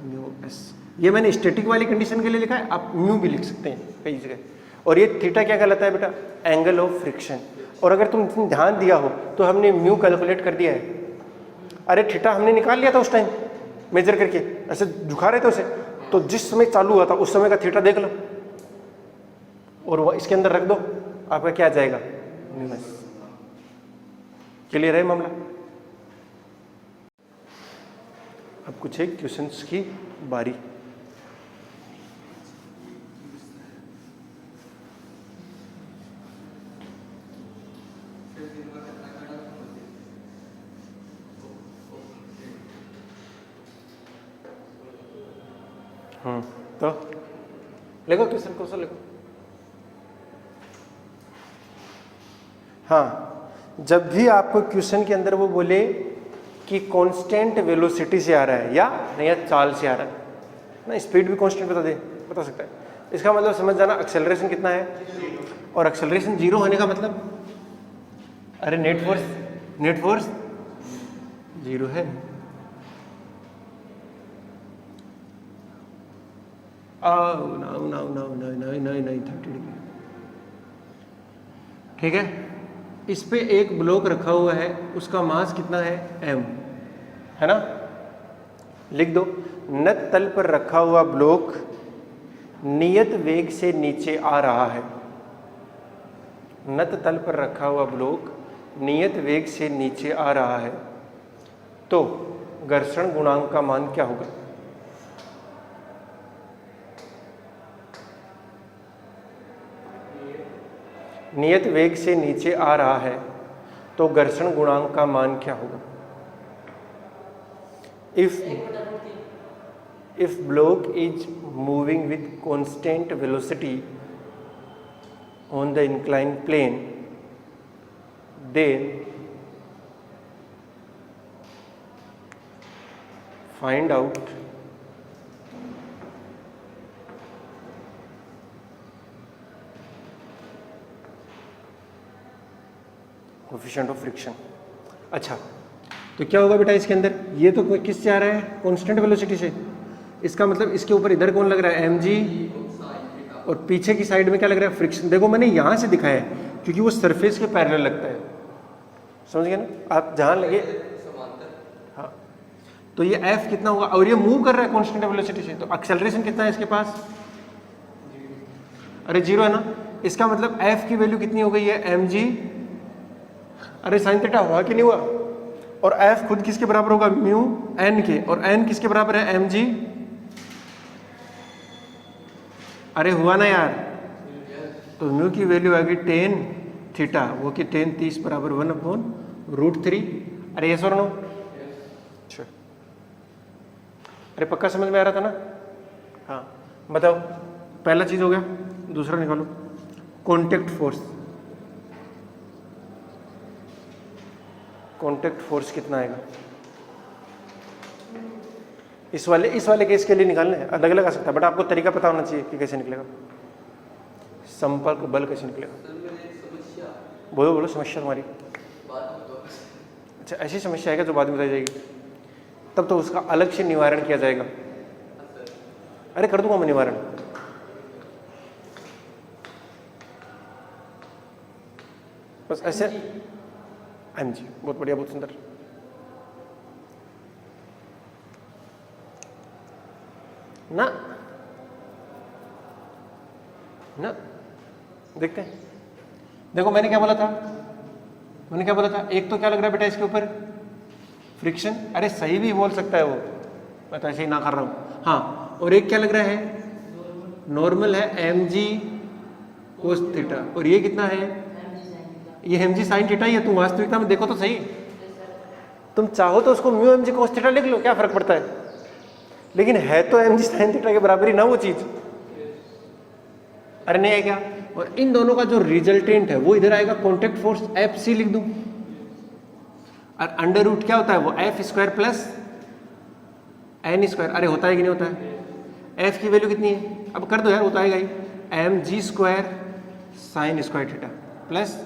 म्यू एस। ये मैंने स्टैटिक वाली कंडीशन के लिए लिखा है, आप म्यू भी लिख सकते हैं कई जगह। और ये थीटा क्या कहलाता है बेटा, एंगल ऑफ फ्रिक्शन। और अगर तुम ध्यान दिया हो तो हमने म्यू कैलकुलेट कर दिया है। अरे थीटा हमने निकाल लिया था उस टाइम मेजर करके, ऐसे झुका रहे थे उसे, तो जिस समय चालू हुआ था उस समय का थीटा देख लो और वो इसके अंदर रख दो, आपका क्या आ जाएगा, क्लियर है मामला। अब कुछ एक क्वेश्चंस की बारी। तो लिखो क्वेश्चन लिखो। हाँ, जब भी आपको क्वेश्चन के अंदर वो बोले कि कांस्टेंट वेलोसिटी से आ रहा है या नया चाल से आ रहा है, ना, स्पीड भी कांस्टेंट बता सकता है। इसका मतलब समझ जाना एक्सेलरेशन कितना है, और एक्सेलरेशन 0 होने का मतलब, अरे नेट फोर्स 0 है। नहीं 30 डिग्री, ठीक है। इस पे एक ब्लॉक रखा हुआ है, उसका मास कितना है m, है ना। लिख दो, नत तल पर रखा हुआ ब्लॉक नियत वेग से नीचे आ रहा है। नत तल पर रखा हुआ ब्लॉक नियत वेग से नीचे आ रहा है, तो घर्षण गुणांक का मान क्या होगा। नियत वेग से नीचे आ रहा है तो घर्षण गुणांक का मान क्या होगा। if block is moving with constant velocity on the inclined plane, then find out coefficient of friction. अच्छा, तो क्या होगा बेटा इसके अंदर, ये तो किससे आ रहा है, कांस्टेंट वेलोसिटी से। इसका मतलब इसके ऊपर इधर कौन लग रहा है, mg, और पीछे की साइड में क्या लग रहा है, फ्रिक्शन। देखो मैंने यहाँ से दिखाया है क्योंकि वो सरफेस के पैरेलल लगता है, समझ गए ना आप, जहाँ लगे। हाँ, तो ये f कितना होगा, और ये मूव कर रहा है कांस्टेंट वेलोसिटी से, तो एक्सेलरेशन कितना है इसके पास, अरे 0 है ना। इसका मतलब f की वैल्यू कितनी हो गई है, mg, अरे साइन थीटा हुआ कि नहीं हुआ, और f खुद किसके बराबर होगा, म्यू n के, और n किसके बराबर है, mg। अरे हुआ ना यार, तो म्यू की वैल्यू आ गई tan थीटा, वो कि tan 30 बराबर 1/√3। अरे ये सर नो, अच्छा, अरे पक्का समझ में आ रहा था ना। हाँ बताओ, पहला चीज हो गया, दूसरा निकालो, कॉन्टेक्ट फोर्स। कॉन्टेक्ट फोर्स कितना आएगा, इस वाले केस के लिए निकालना है, अलग अलग आ सकता है, बट आपको तरीका पता होना चाहिए कि कैसे निकलेगा, संपर्क बल कैसे निकलेगा। बोलो समस्या तुम्हारी। अच्छा, ऐसी समस्या है क्या जो बाद में बताई जाएगी, तब तो उसका अलग से निवारण किया जाएगा। अरे कर दूंगा मैं निवारण। बस ऐसे, mg, बहुत बढ़िया, बहुत सुंदर। ना देखते हैं, देखो मैंने क्या बोला था, एक तो क्या लग रहा है बेटा इसके ऊपर, फ्रिक्शन। अरे सही भी बोल सकता है वो, मैं तो ऐसे ही ना कर रहा हूं। हाँ, और एक क्या लग रहा है, नॉर्मल है, mg कोस थीटा, और ये कितना है, ये mg साइन थीटा ही है। तुम वास्तविकता में देखो तो सही, तुम चाहो तो उसको म्यू mg कोस थीटा लिख लो, क्या फर्क पड़ता है, लेकिन है तो mg साइन थीटा के बराबर ही ना वो चीज। अरे नहीं है क्या, और इन दोनों का जो रिजल्टेंट है वो इधर आएगा, कॉन्टेक्ट फोर्स fc लिख दूं, और अंडर रूट क्या होता है, वो f² प्लस n²। अरे होता है कि नहीं होता है, f की वैल्यू कितनी है, अब कर दो यार, होता है mg² sin² theta plus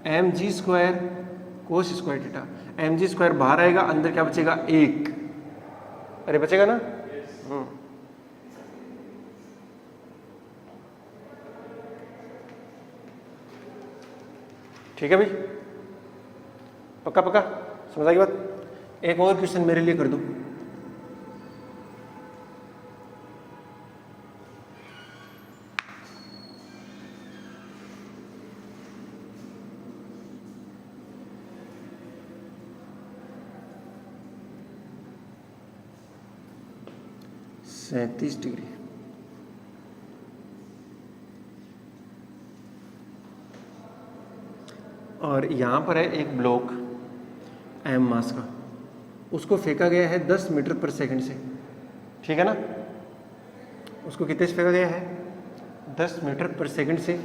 mg² cos² theta. mg² बाहर आएगा, अंदर क्या बचेगा, 1। अरे बचेगा ना। ठीक है भाई, पक्का समझ आई बात। एक और क्वेश्चन मेरे लिए कर दो। सैंतीस डिग्री, और यहाँ पर है एक ब्लॉक m मास का, उसको फेंका गया है 10 मीटर पर सेकंड से, ठीक है ना। उसको कितने से फेंका गया है, 10 मीटर पर सेकंड से,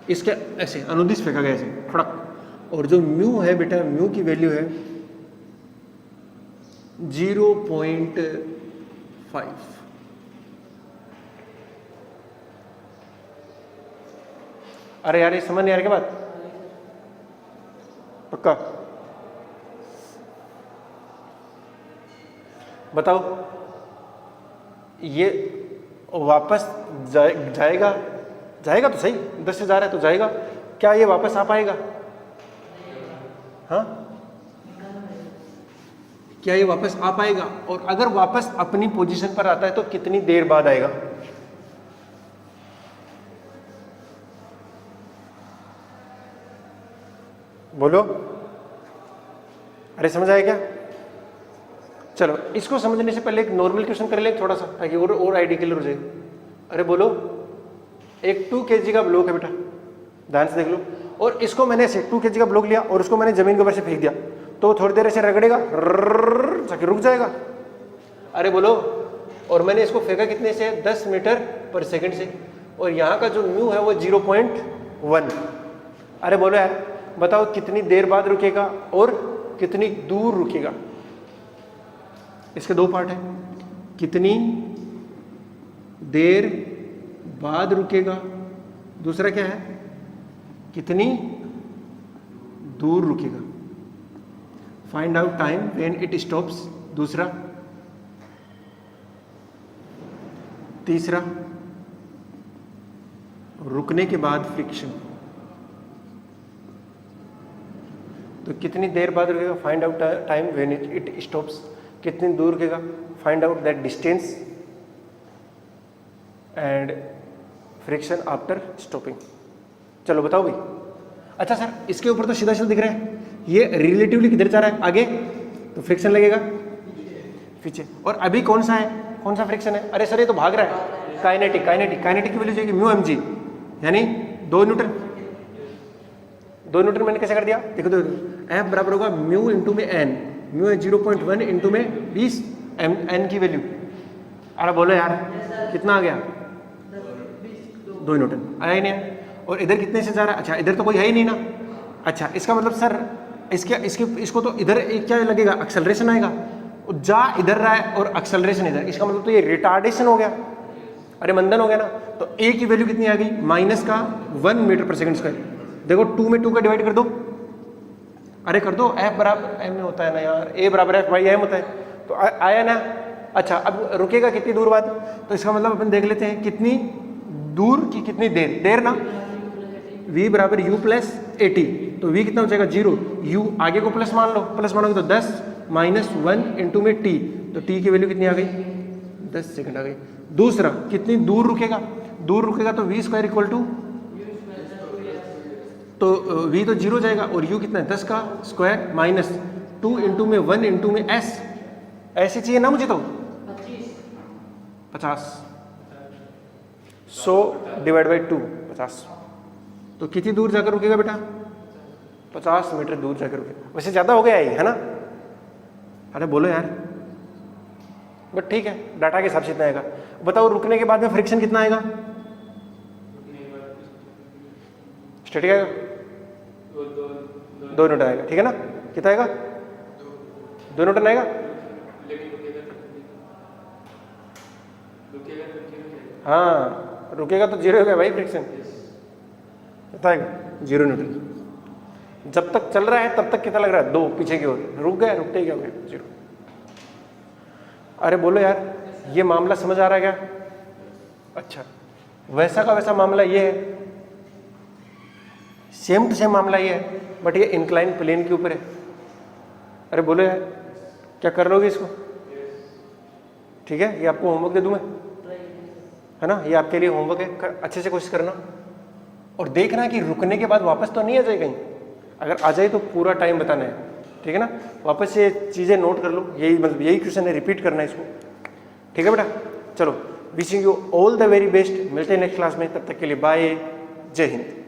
इसके ऐसे अनुदिश फेंका गया ऐसे फड़क, और जो म्यू है बेटा, म्यू की वैल्यू है 0.5, अरे यार ये समझ नहीं आ रही क्या बात? पक्का बताओ, ये वापस जाएगा तो सही, 10 से जा रहा है तो जाएगा, क्या ये वापस आ पाएगा? हाँ, क्या ये वापस आ पाएगा? और अगर वापस अपनी पोजीशन पर आता है तो कितनी देर बाद आएगा? बोलो, अरे समझ आया क्या? चलो इसको समझने से पहले एक नॉर्मल क्वेश्चन कर ले थोड़ा सा, ताकि और आइडिया क्लियर हो जाएगी। अरे बोलो, एक 2 kg का ब्लॉक है बेटा, ध्यान से देख लो, और इसको मैंने ऐसे 2 kg का ब्लॉक लिया और उसको मैंने जमीन के ऊपर से फेंक दिया, तो थोड़ी देर ऐसे रगड़ेगा, जाके रुक जाएगा। अरे बोलो, और मैंने इसको फेंका कितने से? 10 मीटर पर सेकंड से, और यहाँ का जो म्यू है वो 0.1। अरे बोलो यार, बताओ कितनी देर बाद रुकेगा और कितनी दूर रुकेगा? इसके 2 पार्ट है, कितनी देर बाद रुकेगा, दूसरा क्या है, कितनी दूर रुकेगा। Find out time when it stops, दूसरा, तीसरा रुकने के बाद फ्रिक्शन, तो कितनी देर बाद रुकेगा, find out time when it stops, कितनी दूर रुकेगा, find out that distance and friction after stopping. चलो बताओ भाई। अच्छा सर, इसके ऊपर तो सीधा सीधा दिख रहा है, ये रिलेटिवली किधर जा रहा है? आगे, तो फ्रिक्शन लगेगा पीछे। और अभी कौन सा है, कौन सा फ्रिक्शन है? अरे सर ये तो भाग रहा है, काइनेटिक। काइनेटिक की वैल्यू जाएगी म्यू mg, यानी 2 न्यूटन। 2 न्यूटन मैंने कैसे कर दिया? देखो F बराबर होगा म्यू इंटू में एन, म्यू है 0.1 इंटू में 20 एन की वैल्यू। अरे बोलो यार कितना आ गया? 2 न्यूटन आया ही नहीं है। और इधर कितने से जा रहा है? अच्छा इधर तो कोई है ही नहीं ना। अच्छा इसका मतलब सर इसको तो इधर एक क्या लगेगा, एक्सेलरेशन आएगा, जा इधर रहा है और एक्सेलरेशन इधर, इसका मतलब तो ये रिटार्डेशन हो गया, अरे मंदन हो गया ना। तो ए की वैल्यू कितनी आ गई? माइनस का 1 मीटर पर सेकंड स्क्वायर। देखो 2 में 2 का डिवाइड कर दो, अरे कर दो, F बराबर एम में होता है ना यार, A बराबर F बाई एम होता है, तो आया ना। अच्छा अब रुकेगा कितनी दूर बाद? तो इसका मतलब अपन देख लेते हैं कितनी दूर की कितनी देर ना। V बराबर U प्लस 80, तो V कितना हो जाएगा? 0। U आगे को प्लस मान लो, प्लस मानोगे तो 10 माइनस 1 इंटू में T, तो T की वैल्यू कितनी आ गई? 10 सेकंड आ गई। दूसरा कितनी दूर रुकेगा? दूर रुकेगा तो V स्क्वायर इक्वल टू, तो V तो 0 जाएगा और U कितना है? 10 का स्क्वायर माइनस 2 इंटू में 1 इंटू में S, ऐसे चाहिए ना मुझे तो 50, 100 डिवाइड बाई 2 50, तो कितनी दूर जाकर रुकेगा बेटा? 50 मीटर दूर जाकर रुकेगा। वैसे ज़्यादा हो गया है ना? अरे बोलो यार, बट ठीक है, डाटा के हिसाब से इतना आएगा। बताओ रुकने के बाद में फ्रिक्शन कितना आएगा? स्टैटिक आएगा 2 न्यूटन आएगा, ठीक है ना? कितना आएगा? 2 न्यूटन आएगा। हाँ रुकेगा तो 0 हो गया भाई फ्रिक्शन, कितना आएगा? 0 न्यूटन। जब तक चल रहा है तब तक कितना लग रहा है? 2 पीछे की ओर, रुक गया, रुकते ही क्या हो गया? 0। अरे बोलो यार, ये मामला समझ आ रहा है क्या? अच्छा वैसा का वैसा मामला ये है, सेम टू सेम मामला ये है, बट ये इंक्लाइन प्लेन के ऊपर है। अरे बोलो यार, क्या कर लोगे इसको? ठीक है, ये आपको होमवर्क दे दूं मैं, है ना? ये आपके लिए होमवर्क है, अच्छे से कोशिश करना और देखना कि रुकने के बाद वापस तो नहीं आ जाए कहीं। अगर आ जाए तो पूरा टाइम बताना है, ठीक है ना? वापस ये चीज़ें नोट कर लो, यही मतलब यही क्वेश्चन है, रिपीट करना है इसको, ठीक है बेटा? चलो, wishing you all the very best, मिलते हैं नेक्स्ट क्लास में, तब तक के लिए बाय, जय हिंद।